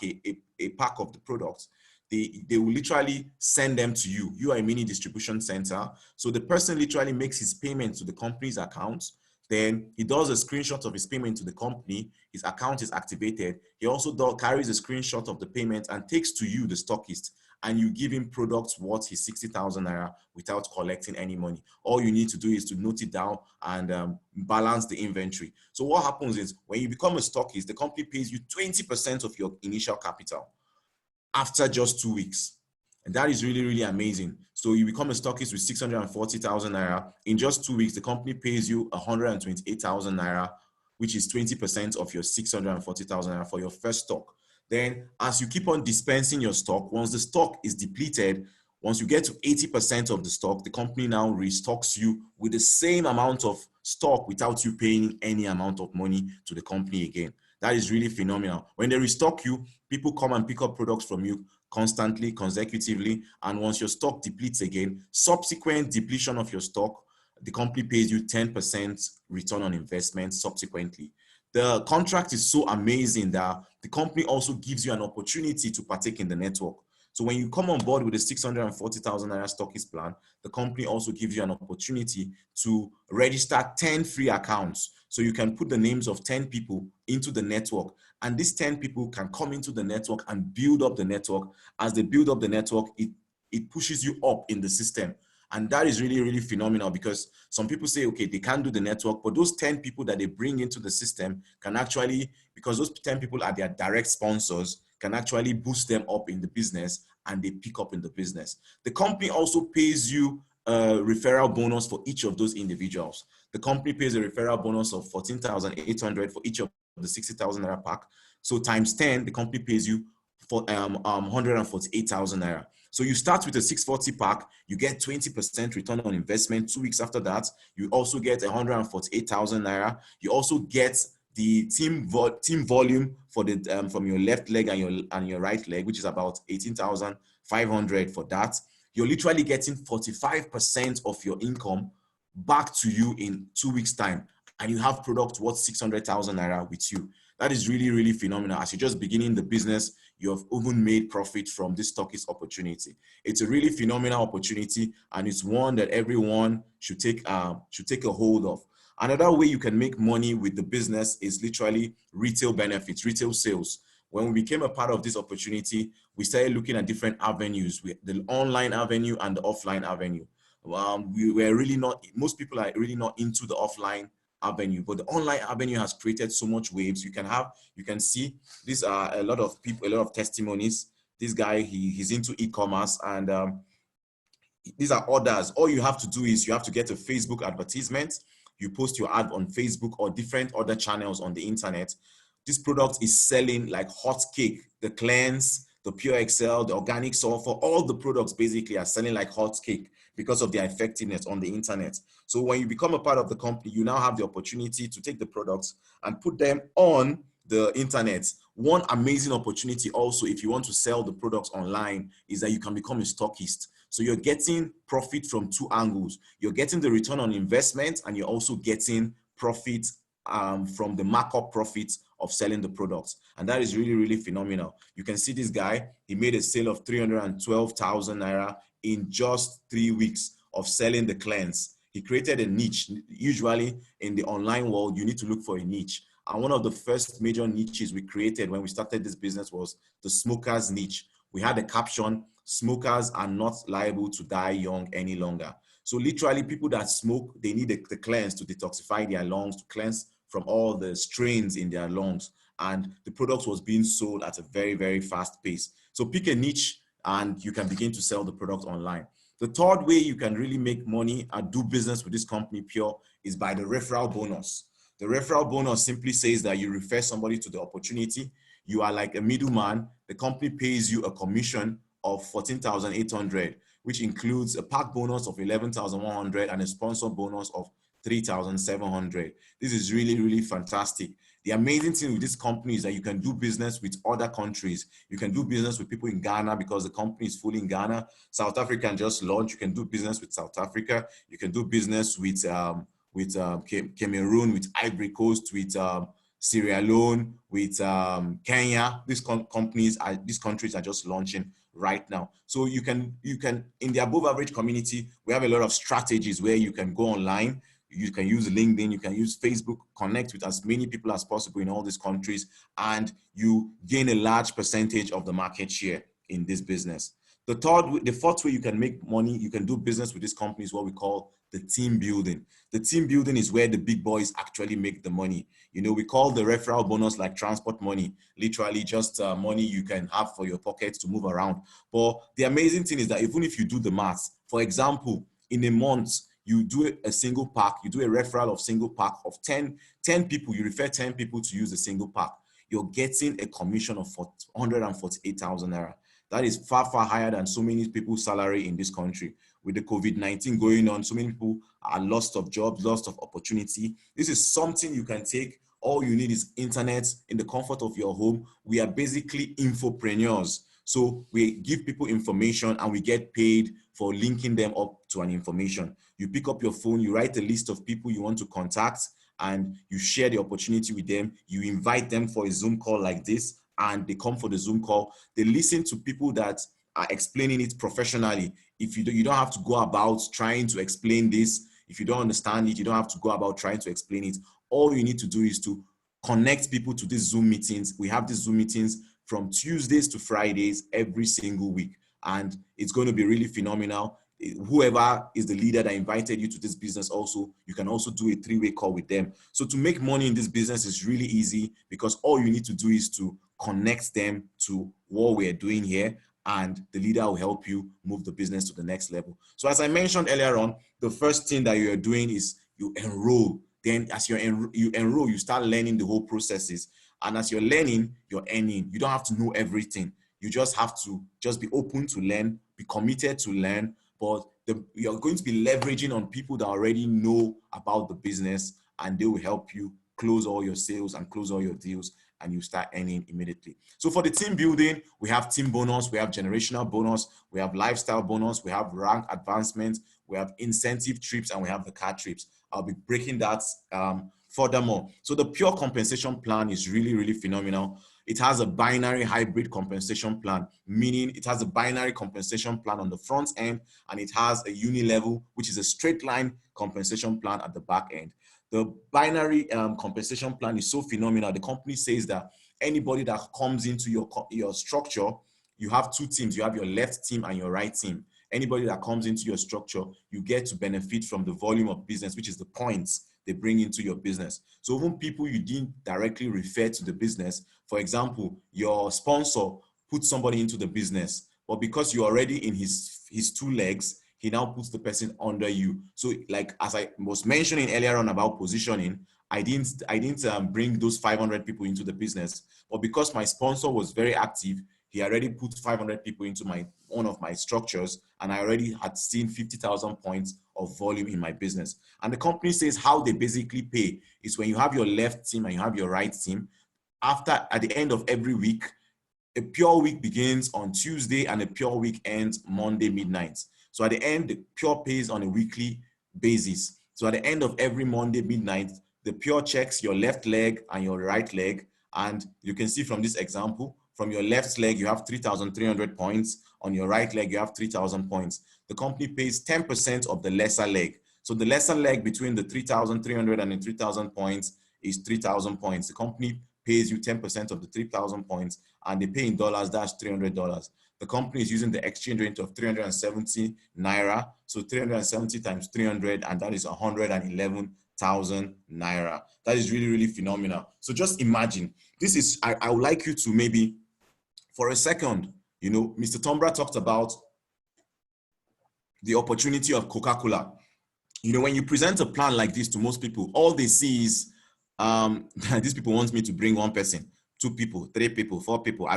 of the products, they will literally send them to you. You are a mini distribution center. So the person literally makes his payment to the company's account. Then he does a screenshot of his payment to the company. His account is activated. He also carries a screenshot of the payment and takes to you, the stockist, and you give him products worth his 60,000 naira without collecting any money. All you need to do is to note it down and balance the inventory. So what happens is when you become a stockist, the company pays you 20% of your initial capital after just 2 weeks. And that is really, really amazing. So you become a stockist with 640,000 naira. In just 2 weeks, the company pays you 128,000 naira, which is 20% of your 640,000 naira for your first stock. Then as you keep on dispensing your stock, once the stock is depleted, once you get to 80% of the stock, the company now restocks you with the same amount of stock without you paying any amount of money to the company again. That is really phenomenal. When they restock you, people come and pick up products from you constantly, consecutively, and once your stock depletes again, subsequent depletion of your stock, the company pays you 10% return on investment subsequently. The contract is so amazing that the company also gives you an opportunity to partake in the network. So when you come on board with a 640,000 naira stockist plan, the company also gives you an opportunity to register 10 free accounts. So you can put the names of 10 people into the network, and these 10 people can come into the network and build up the network. As they build up the network, it pushes you up in the system. And that is really, really phenomenal, because some people say, okay, they can't do the network, but those 10 people that they bring into the system can actually, because those 10 people are their direct sponsors, can actually boost them up in the business, and they pick up in the business. The company also pays you a referral bonus for each of those individuals. The company pays a referral bonus of 14,800 for each of the 60,000 naira pack. So times 10, the company pays you for 148,000 naira. So you start with a 640 pack, you get 20% return on investment. 2 weeks after that, you also get 148,000 naira. You also get the team volume for the from your left leg and your right leg, which is about 18,500 for that. You're literally getting 45% of your income back to you in 2 weeks' time, and you have product worth 600,000 naira with you. That is really, really phenomenal. As you're just beginning the business, you have even made profit from this stockist opportunity. It's a really phenomenal opportunity, and it's one that everyone should take a hold of. Another way you can make money with the business is literally retail benefits, retail sales. When we became a part of this opportunity, we started looking at different avenues, the online avenue and the offline avenue. We were really not, most people are really not into the offline avenue, but the online avenue has created so much waves. You can see these are a lot of people, a lot of testimonies. This guy, he's into e-commerce, and these are orders. All you have to do is you have to get a Facebook advertisement. You post your ad on Facebook or different other channels on the internet. This product is selling like hot cake. The Cleanse, the Pure Excel, the Organic Sulfur, all the products basically are selling like hot cake because of their effectiveness on the internet. So when you become a part of the company, you now have the opportunity to take the products and put them on the internet. One amazing opportunity also, if you want to sell the products online, is that you can become a stockist. So you're getting profit from two angles. You're getting the return on investment, and you're also getting profit from the markup profits of selling the products. And that is really, really phenomenal. You can see this guy, he made a sale of 312,000 naira in just 3 weeks of selling the cleanse. He created a niche. Usually in the online world, you need to look for a niche. And one of the first major niches we created when we started this business was the smokers niche. We had a caption, smokers are not liable to die young any longer. So literally people that smoke, they need the cleanse to detoxify their lungs, to cleanse from all the strains in their lungs. And the product was being sold at a very, very fast pace. So pick a niche and you can begin to sell the product online. The third way you can really make money and do business with this company, Pure, is by the referral bonus. The referral bonus simply says that you refer somebody to the opportunity. You are like a middleman. The company pays you a commission of 14,800, which includes a pack bonus of 11,100 and a sponsor bonus of 3,700. This is really, really fantastic. The amazing thing with this company is that you can do business with other countries. You can do business with people in Ghana because the company is fully in Ghana. South Africa just launched. You can do business with South Africa. You can do business with Cameroon, with Ivory Coast, with Sierra Leone, with Kenya. These countries are just launching right now. So you can in the above average community, we have a lot of strategies where you can go online. You can use LinkedIn, you can use Facebook, connect with as many people as possible in all these countries, and you gain a large percentage of the market share in this business. The fourth way you can make money, you can do business with this company, is what we call the team building. The team building is where the big boys actually make the money. You know, we call the referral bonus like transport money, literally just money you can have for your pockets to move around. But the amazing thing is that even if you do the maths, for example, in a month, you do a single pack, you do a referral of single pack of 10 people, you refer 10 people to use a single pack, you're getting a commission of 148,000 naira. That is far, far higher than so many people's salary in this country. With the COVID-19 going on, so many people are lost of jobs, lost of opportunity. This is something you can take. All you need is internet in the comfort of your home. We are basically infopreneurs. So we give people information and we get paid for linking them up to an information. You pick up your phone, you write a list of people you want to contact, and you share the opportunity with them. You invite them for a Zoom call like this, and they come for the Zoom call. They listen to people that are explaining it professionally. If you don't have to go about trying to explain this. If you don't understand it, you don't have to go about trying to explain it. All you need to do is to connect people to these Zoom meetings. We have these Zoom meetings from Tuesdays to Fridays every single week, and it's going to be really phenomenal. Whoever is the leader that invited you to this business, also, you can also do a three-way call with them. So to make money in this business is really easy, because all you need to do is to connect them to what we're doing here, and the leader will help you move the business to the next level. So as I mentioned earlier on, the first thing that you're doing is you enroll. Then as you enroll, you start learning the whole processes. And as you're learning, you're earning. You don't have to know everything. You just have to just be open to learn, be committed to learn, but you're going to be leveraging on people that already know about the business, and they will help you close all your sales and close all your deals, and you start earning immediately. So for the team building, we have team bonus, we have generational bonus, we have lifestyle bonus, we have rank advancement, we have incentive trips, and we have the car trips. I'll be breaking that furthermore. So the pure compensation plan is really, really phenomenal. It has a binary hybrid compensation plan, meaning it has a binary compensation plan on the front end, and it has a uni-level, which is a straight line compensation plan at the back end. The binary compensation plan is so phenomenal. The company says that anybody that comes into your structure, you have two teams. You have your left team and your right team. Anybody that comes into your structure, you get to benefit from the volume of business, which is the points they bring into your business. So even people you didn't directly refer to the business, for example, your sponsor put somebody into the business, but because you're already in his two legs, he now puts the person under you. So like, as I was mentioning earlier on about positioning, I didn't bring those 500 people into the business, but because my sponsor was very active, he already put 500 people into one of my structures, and I already had seen 50,000 points of volume in my business. And the company says how they basically pay is when you have your left team and you have your right team, at the end of every week, a pure week begins on Tuesday and a pure week ends Monday midnight. So at the end, the pure pays on a weekly basis. So at the end of every Monday midnight, the pure checks your left leg and your right leg. And you can see from this example, from your left leg, you have 3,300 points. On your right leg, you have 3,000 points. the company pays 10% of the lesser leg. So the lesser leg between the 3,300 and the 3,000 points is 3,000 points. The company pays you 10% of the 3,000 points, and they pay in dollars, that's $300. The company is using the exchange rate of 370 naira. So 370 times 300, and that is 111,000 naira. That is really, really phenomenal. So just imagine, this is, I would like you to maybe, for a second, you know, Mr. Tombra talked about the opportunity of Coca-Cola. You know, when you present a plan like this to most people, all they see is, these people want me to bring one person, 2 people, 3 people, 4 people.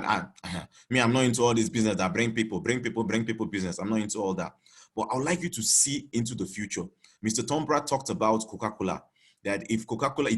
Me, I'm not into all this business that bring people business. I'm not into all that. But I would like you to see into the future. Mr. Tombra talked about Coca-Cola, that if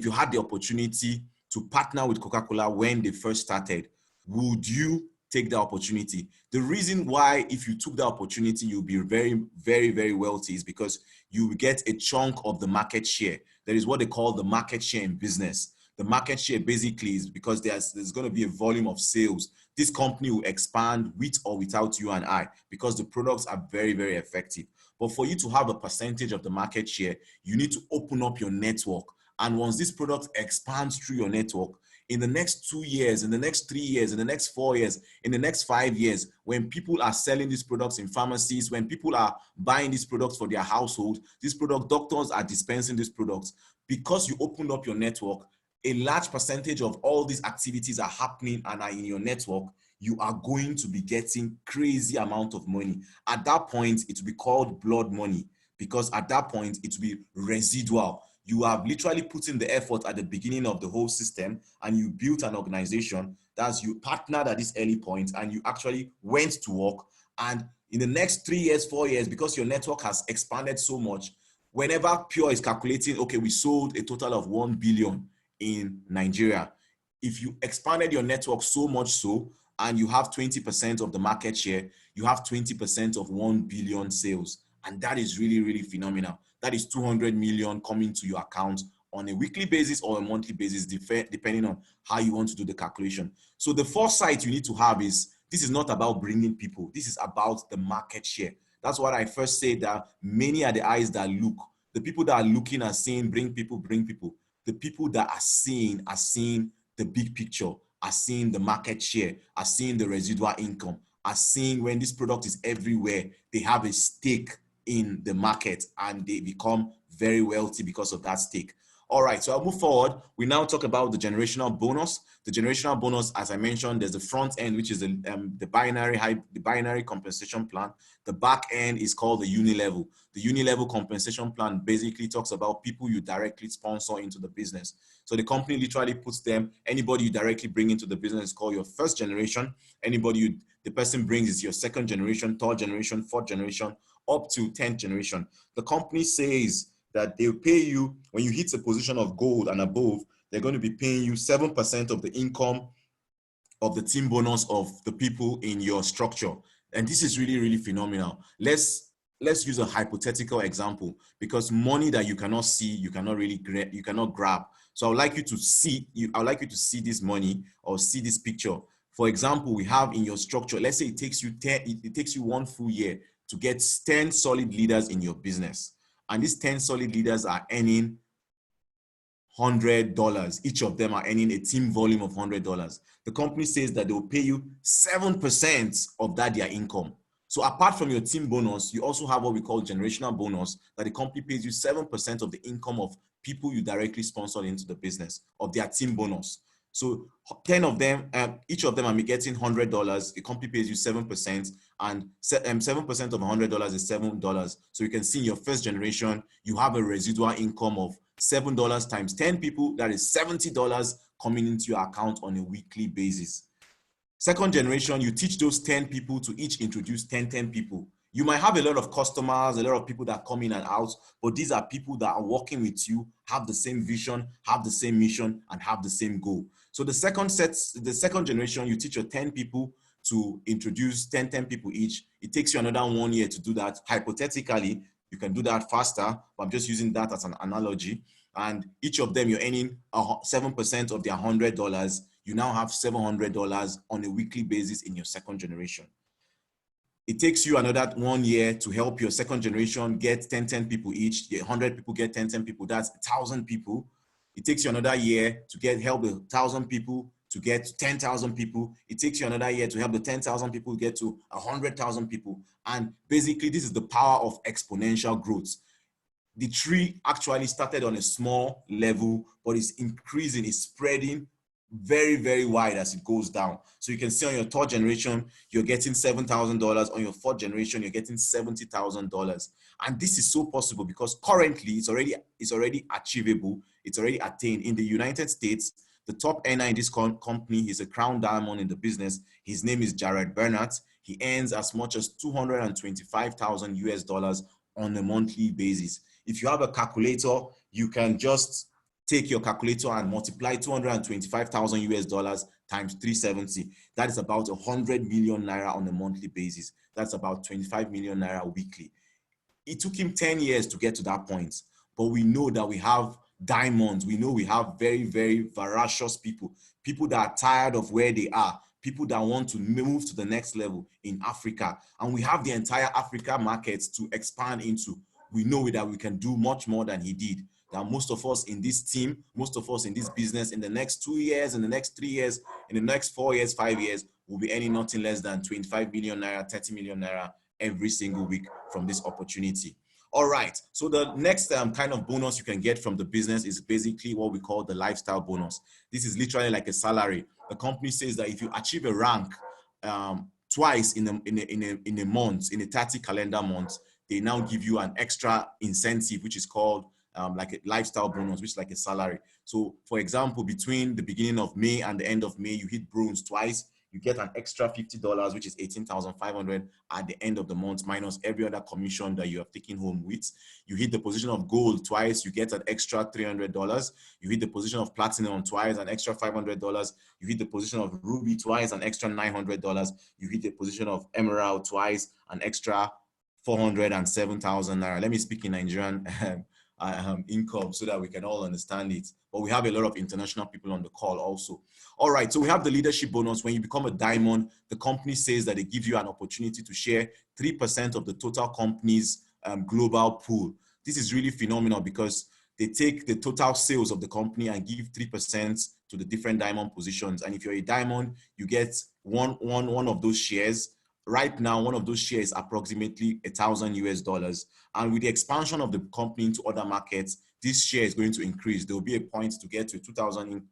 you had the opportunity to partner with Coca-Cola when they first started, would you take the opportunity? The reason why, if you took the opportunity, you'll be very, very, very wealthy is because you will get a chunk of the market share. That is what they call the market share in business. The market share basically is because there's going to be a volume of sales. This company will expand with or without you and I, because the products are very, very effective. But for you to have a percentage of the market share, you need to open up your network. And once this product expands through your network, in the next 2 years, in the next 3 years, in the next 4 years, in the next 5 years, when people are selling these products in pharmacies, when people are buying these products for their household, doctors are dispensing these products, because you opened up your network, a large percentage of all these activities are happening and are in your network, you are going to be getting crazy amount of money. At that point, it will be called blood money, because at that point, it will be residual. You have literally put in the effort at the beginning of the whole system, and you built an organization. That's, you partnered at this early point, and you actually went to work. And in the next 3 years, 4 years, because your network has expanded so much, whenever Pure is calculating, okay, we sold a total of 1 billion in Nigeria. If you expanded your network so much so, and you have 20% of the market share, you have 20% of 1 billion sales. And that is really, really phenomenal. That is 200 million coming to your account on a weekly basis or a monthly basis, depending on how you want to do the calculation. So the foresight you need to have is, this is not about bringing people. This is about the market share. That's what I first said, that many are the eyes that look. The people that are looking are saying, bring people, bring people. The people that are seeing the big picture, are seeing the market share, are seeing the residual income, are seeing when this product is everywhere, they have a stake in the market and they become very wealthy because of that stake. All right, so I'll move forward. We now talk about the generational bonus. The generational bonus, as I mentioned, there's the front end, which is the binary compensation plan. The back end is called the unilevel. The unilevel compensation plan basically talks about people you directly sponsor into the business. So the company literally puts them, anybody you directly bring into the business is called your first generation. Anybody the person brings is your second generation, third generation, fourth generation, up to 10th generation. The company says that they'll pay you, when you hit a position of gold and above, they're going to be paying you 7% of the income of the team bonus of the people in your structure. And this is really, really phenomenal. Let's use a hypothetical example, because money that you cannot see, you cannot grab. So I would like you to see this money, or see this picture. For example, we have in your structure, let's say it takes you 1 full year to get 10 solid leaders in your business. And these 10 solid leaders are earning $100. Each of them are earning a team volume of $100. The company says that they will pay you 7% of that, their income. So apart from your team bonus, you also have what we call generational bonus, that the company pays you 7% of the income of people you directly sponsor into the business, of their team bonus. So 10 of them, each of them are getting $100. The company pays you 7%, and 7% of $100 is $7. So you can see in your first generation, you have a residual income of $7 times 10 people. That is $70 coming into your account on a weekly basis. Second generation, you teach those 10 people to each introduce 10 people. You might have a lot of customers, a lot of people that come in and out, but these are people that are working with you, have the same vision, have the same mission, and have the same goal. So the second generation, you teach your 10 people to introduce 10 people each. It takes you another 1 year to do that. Hypothetically, you can do that faster, but I'm just using that as an analogy. And each of them, you're earning 7% of their $100. You now have $700 on a weekly basis in your second generation. It takes you another 1 year to help your second generation get 10 people each. 100 people get 10 people. That's 1,000 people. It takes you another year to help the 1,000 people to get to 10,000 people. It takes you another year to help the 10,000 people get to 100,000 people. And basically, this is the power of exponential growth. The tree actually started on a small level, but it's increasing, it's spreading very, very wide as it goes down. So you can see on your third generation, you're getting $7,000. On your fourth generation, you're getting $70,000. And this is so possible because currently it's already achievable. It's already attained. In the United States, the top earner in this company, he's a crown diamond in the business. His name is Jared Bernhardt. He earns as much as 225,000 US dollars on a monthly basis. If you have a calculator, you can just take your calculator and multiply 225,000 US dollars times 370. That is about 100 million naira on a monthly basis. That's about 25 million naira weekly. It took him 10 years to get to that point, but we know that we have diamonds. We know we have very, very voracious people that are tired of where they are, people that want to move to the next level in Africa. And we have the entire Africa market to expand into. We know that we can do much more than he did. That most of us in this team, most of us in this business, in the next 2 years, in the next 3 years, in the next 4 years, 5 years, will be earning nothing less than 25 million naira, 30 million naira every single week from this opportunity. All right, so the next kind of bonus you can get from the business is basically what we call the lifestyle bonus. This is literally like a salary. The company says that if you achieve a rank twice in a month, in a 30 calendar month, they now give you an extra incentive, which is called like a lifestyle bonus, which is like a salary. So for example, between the beginning of May and the end of May, you hit bronze twice, you get an extra $50, which is 18,500 at the end of the month, minus every other commission that you have taken home with. You hit the position of gold twice, you get an extra $300. You hit the position of platinum twice, an extra $500. You hit the position of ruby twice, an extra $900. You hit the position of emerald twice, an extra 407,000 naira. Let me speak in Nigerian income so that we can all understand it. But we have a lot of international people on the call also. All right, so we have the leadership bonus. When you become a diamond, the company says that they give you an opportunity to share 3% of the total company's global pool. This is really phenomenal because they take the total sales of the company and give 3% to the different diamond positions. And if you're a diamond, you get one of those shares. Right now, one of those shares is approximately 1,000 US dollars. And with the expansion of the company into other markets, this share is going to increase. There will be a point to get to 2,000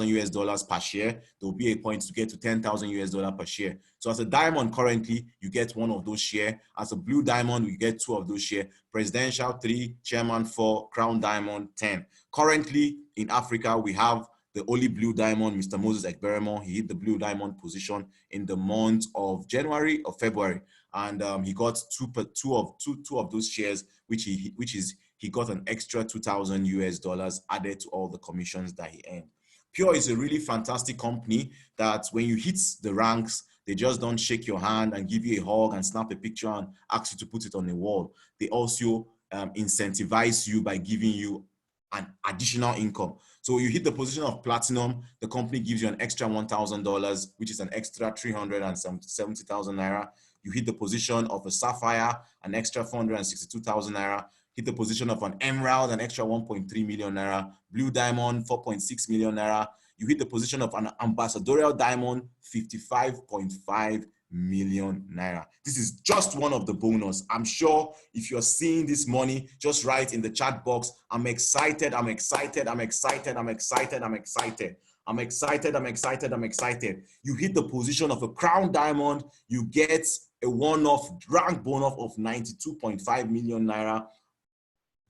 US dollars per share. There will be a point to get to 10,000 US dollars per share. So as a diamond currently, you get one of those shares. As a blue diamond, you get 2 of those shares. Presidential 3, chairman 4, crown diamond 10. Currently in Africa, we have the only blue diamond, Mr. Moses Ekberemon. He hit the blue diamond position in the month of January or February, and he got two of those shares, which he got an extra 2,000 US dollars added to all the commissions that he earned. Pure is a really fantastic company that when you hit the ranks, they just don't shake your hand and give you a hug and snap a picture and ask you to put it on the wall. They also incentivize you by giving you an additional income. So you hit the position of platinum, the company gives you an extra $1,000, which is an extra 370,000 naira. You hit the position of a sapphire, an extra 462,000 naira. Hit the position of an emerald, an extra 1.3 million naira. Blue diamond, 4.6 million naira. You hit the position of an ambassadorial diamond, 55.5 million naira. This is just one of the bonus. I'm sure if you're seeing this money, just write in the chat box, I'm excited, I'm excited, I'm excited, I'm excited, I'm excited. I'm excited, I'm excited, I'm excited. You hit the position of a crown diamond, you get a one-off rank bonus of 92.5 million naira.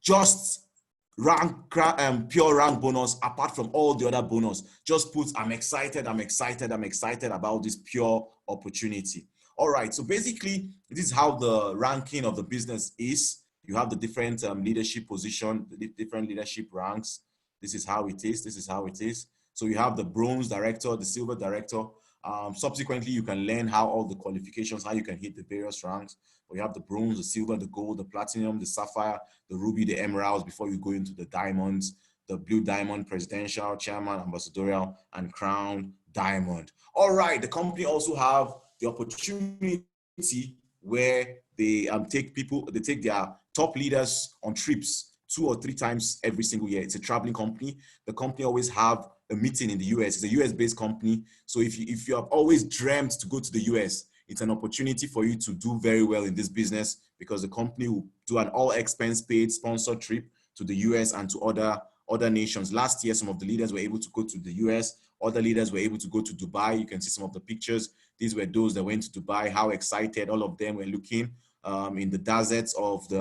Just pure rank bonus apart from all the other bonus. Just put I'm excited, I'm excited, I'm excited about this pure opportunity. All right, so basically this is how the ranking of the business is. You have the different leadership position, the different leadership ranks. This is how it is, this is how it is. So you have the bronze director, the silver director. Subsequently, you can learn how all the qualifications, how you can hit the various ranks. But you have the bronze, the silver, the gold, the platinum, the sapphire, the ruby, the emeralds before you go into the diamonds, the blue diamond, presidential, chairman, ambassadorial, and crown diamond. All right, the company also have the opportunity where they take their top leaders on trips 2 or 3 times every single year. It's a traveling company. The company always have a meeting in the US. It's a US-based company. So if you have always dreamt to go to the US, it's an opportunity for you to do very well in this business, because the company will do an all expense paid sponsored trip to the US and to other nations. Last year, some of the leaders were able to go to the US. Other leaders were able to go to Dubai. You can see some of the pictures. These were those that went to Dubai. How excited all of them were looking in the deserts of the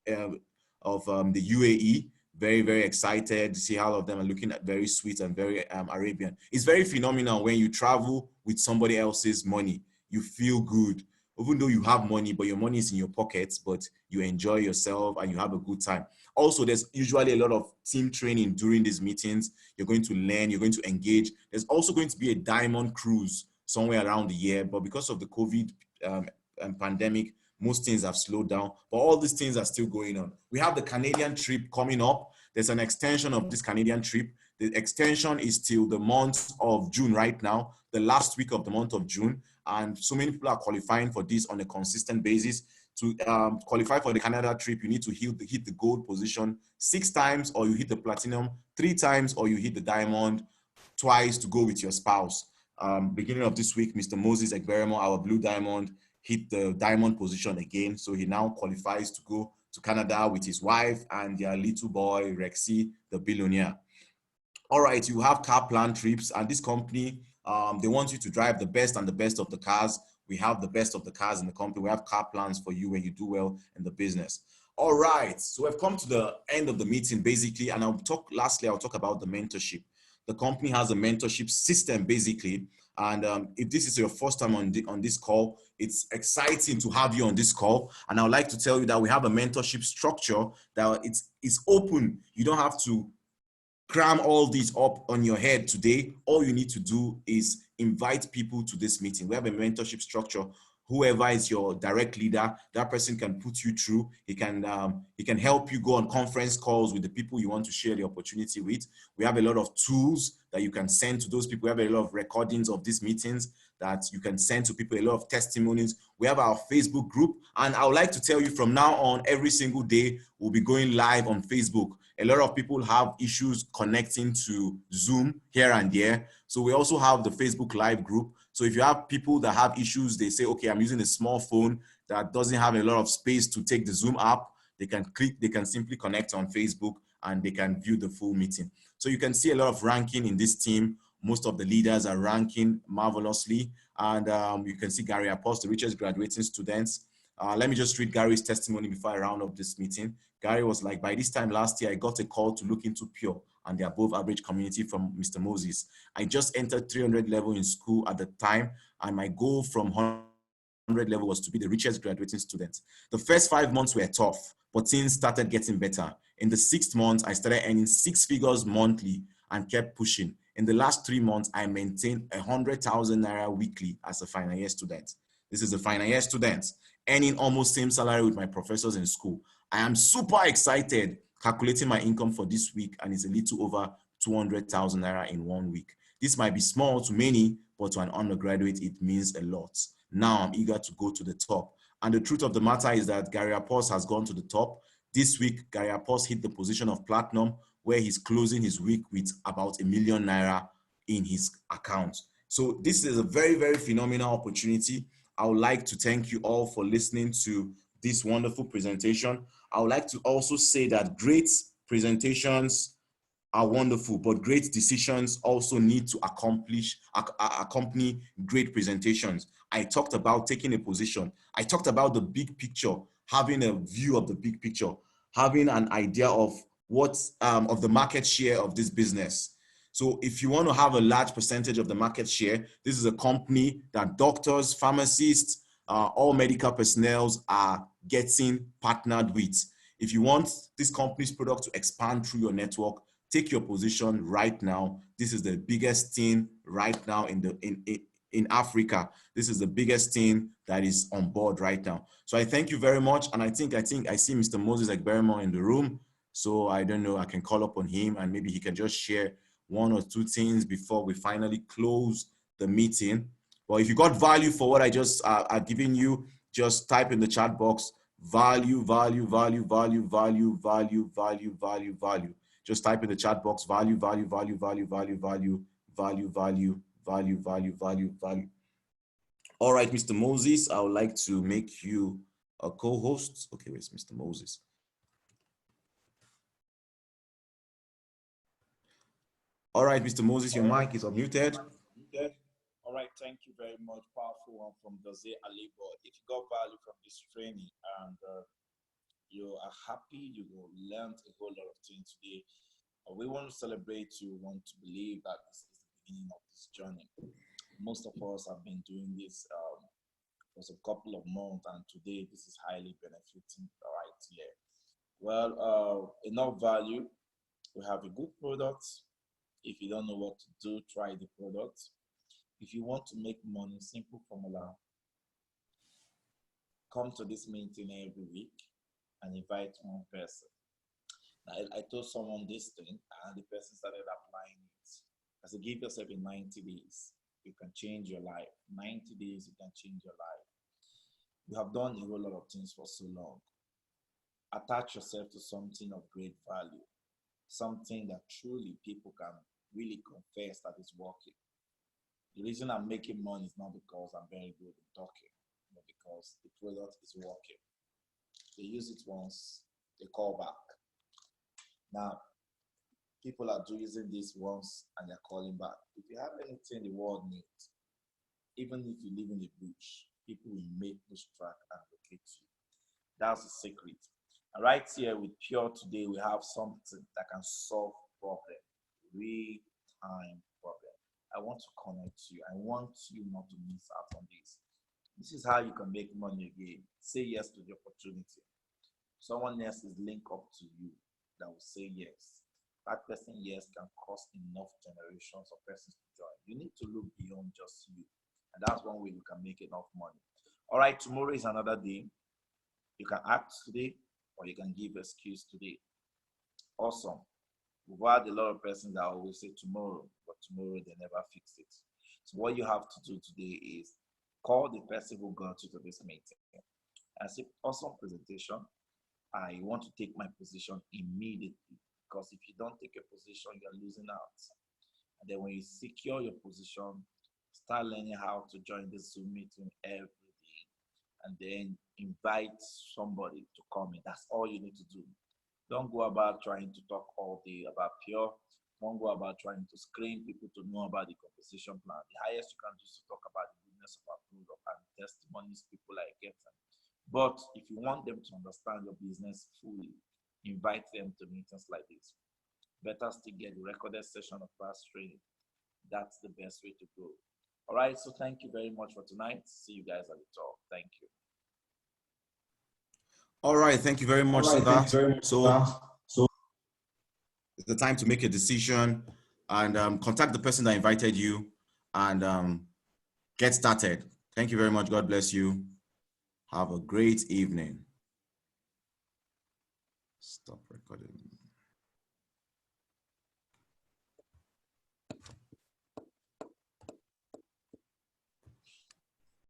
the UAE. Very, very excited to see how all of them are looking at very sweet and very Arabian. It's very phenomenal when you travel with somebody else's money. You feel good, even though you have money, but your money is in your pockets, but you enjoy yourself and you have a good time. Also, there's usually a lot of team training during these meetings. You're going to learn, you're going to engage. There's also going to be a diamond cruise somewhere around the year, but because of the COVID pandemic, most things have slowed down, but all these things are still going on. We have the Canadian trip coming up. There's an extension of this Canadian trip. The extension is till the month of June right now, the last week of the month of June. And so many people are qualifying for this on a consistent basis. To qualify for the Canada trip, you need to hit the gold position 6 times, or you hit the platinum 3 times, or you hit the diamond twice to go with your spouse. Beginning of this week, Mr. Moses Egberemo, our blue diamond, hit the diamond position again. So he now qualifies to go to Canada with his wife and their little boy, Rexy, the billionaire. All right, you have car plan trips, and this company, they want you to drive the best and the best of the cars. We have the best of the cars in the company. We have car plans for you when you do well in the business. All right, so we've come to the end of the meeting basically, and I'll talk about the mentorship. The company has a mentorship system basically, and if this is your first time on this call, it's exciting to have you on this call. And I would like to tell you that we have a mentorship structure that it's open. You don't have to cram all these up on your head today. All you need to do is invite people to this meeting. We have a mentorship structure. Whoever is your direct leader, that person can put you through. He can help you go on conference calls with the people you want to share the opportunity with. We have a lot of tools that you can send to those people. We have a lot of recordings of these meetings that you can send to people, a lot of testimonies. We have our Facebook group. And I would like to tell you, from now on, every single day, we'll be going live on Facebook. A lot of people have issues connecting to Zoom here and there. So we also have the Facebook Live group. So if you have people that have issues, they say, okay, I'm using a small phone that doesn't have a lot of space to take the Zoom app, they can simply connect on Facebook and they can view the full meeting. So you can see a lot of ranking in this team. Most of the leaders are ranking marvelously. And you can see Gary Apost, the richest graduating students. Let me just read Gary's testimony before I round up this meeting. Gary was like, by this time last year, I got a call to look into Pure and the above average community from Mr. Moses. I just entered 300 level in school at the time, and my goal from 100 level was to be the richest graduating student. The first 5 months were tough, but things started getting better. In the 6th month, I started earning 6 figures monthly and kept pushing. In the last 3 months, I maintained 100,000 Naira weekly as a final year student. This is a final year student, earning almost same salary with my professors in school. I am super excited calculating my income for this week, and it's a little over 200,000 Naira in 1 week. This might be small to many, but to an undergraduate, it means a lot. Now I'm eager to go to the top. And the truth of the matter is that Gary Apost has gone to the top. This week, Gary Apost hit the position of platinum, where he's closing his week with about 1 million Naira in his account. So this is a very, very phenomenal opportunity. I would like to thank you all for listening to this wonderful presentation. I would like to also say that great presentations are wonderful, but great decisions also need to accompany great presentations. I talked about taking a position. I talked about the big picture, having a view of the big picture, having an idea of what of the market share of this business. So if you want to have a large percentage of the market share, this is a company that doctors, pharmacists, all medical personnel are getting partnered with. If you want this company's product to expand through your network, take your position right now. This is the biggest thing right now in Africa. This is the biggest thing that is on board right now. So I thank you very much. And I think I see Mr. Moses Egberemo in the room. So I don't know, I can call upon him and maybe he can just share 1 or 2 things before we finally close the meeting. Well, if you got value for what I just given you, just type in the chat box value, value, value, value, value, value, value, value, value. Just type in the chat box value, value, value, value, value, value, value, value, value, value, value, value. All right, Mr. Moses, I would like to make you a co-host. Okay, where's Mr. Moses? All right, Mr. Moses, your mic is unmuted. All right, thank you very much. Powerful one from Jose Alibo. If you got value from this training and you are happy, you will learn a whole lot of things today. We want to celebrate you, want to believe that this is the beginning of this journey. Most of us have been doing this for a couple of months, and today this is highly benefiting right here. Well, enough value. We have a good product. If you don't know what to do, try the product. If you want to make money, simple formula. Come to this meeting every week and invite one person. I told someone this thing and the person started applying it. I said, give yourself in 90 days. You can change your life. 90 days, you can change your life. You have done a whole lot of things for so long. Attach yourself to something of great value. Something that truly people can really confess that is working. The reason I'm making money is not because I'm very good in talking, but because the product is working. They use it once, they call back. Now, people are using this once and they're calling back. If you have anything the world needs, even if you live in the bush, people will make bush track and locate you. That's the secret. And right here with Pure today, we have something that can solve problem, real-time problem. I want to connect you. I want you not to miss out on this. This is how you can make money again. Say yes to the opportunity. Someone else is linked up to you that will say yes. That person yes can cause enough generations of persons to join. You need to look beyond just you. And that's one way you can make enough money. All right, tomorrow is another day. You can act today or you can give excuse today. Awesome. We've had a lot of persons that always say tomorrow, but tomorrow they never fix it. So what you have to do today is call the person who got you to this meeting and say, awesome presentation. I want to take my position immediately, because if you don't take a position, you're losing out. And then when you secure your position, start learning how to join the Zoom meeting every day, and then invite somebody to come in. That's all you need to do. Don't go about trying to talk all day about Pure. Don't go about trying to screen people to know about the compensation plan. The highest you can do is to talk about the goodness of our product and testimonies people are getting. But if you want them to understand your business fully, invite them to meetings like this. Better still get the recorded session of past training. That's the best way to go. All right, so thank you very much for tonight. See you guys at the top. Thank you. All right, thank you very much, Siddharth. So it's the time to make a decision and contact the person that invited you and get started. Thank you very much. God bless you. Have a great evening. Stop recording.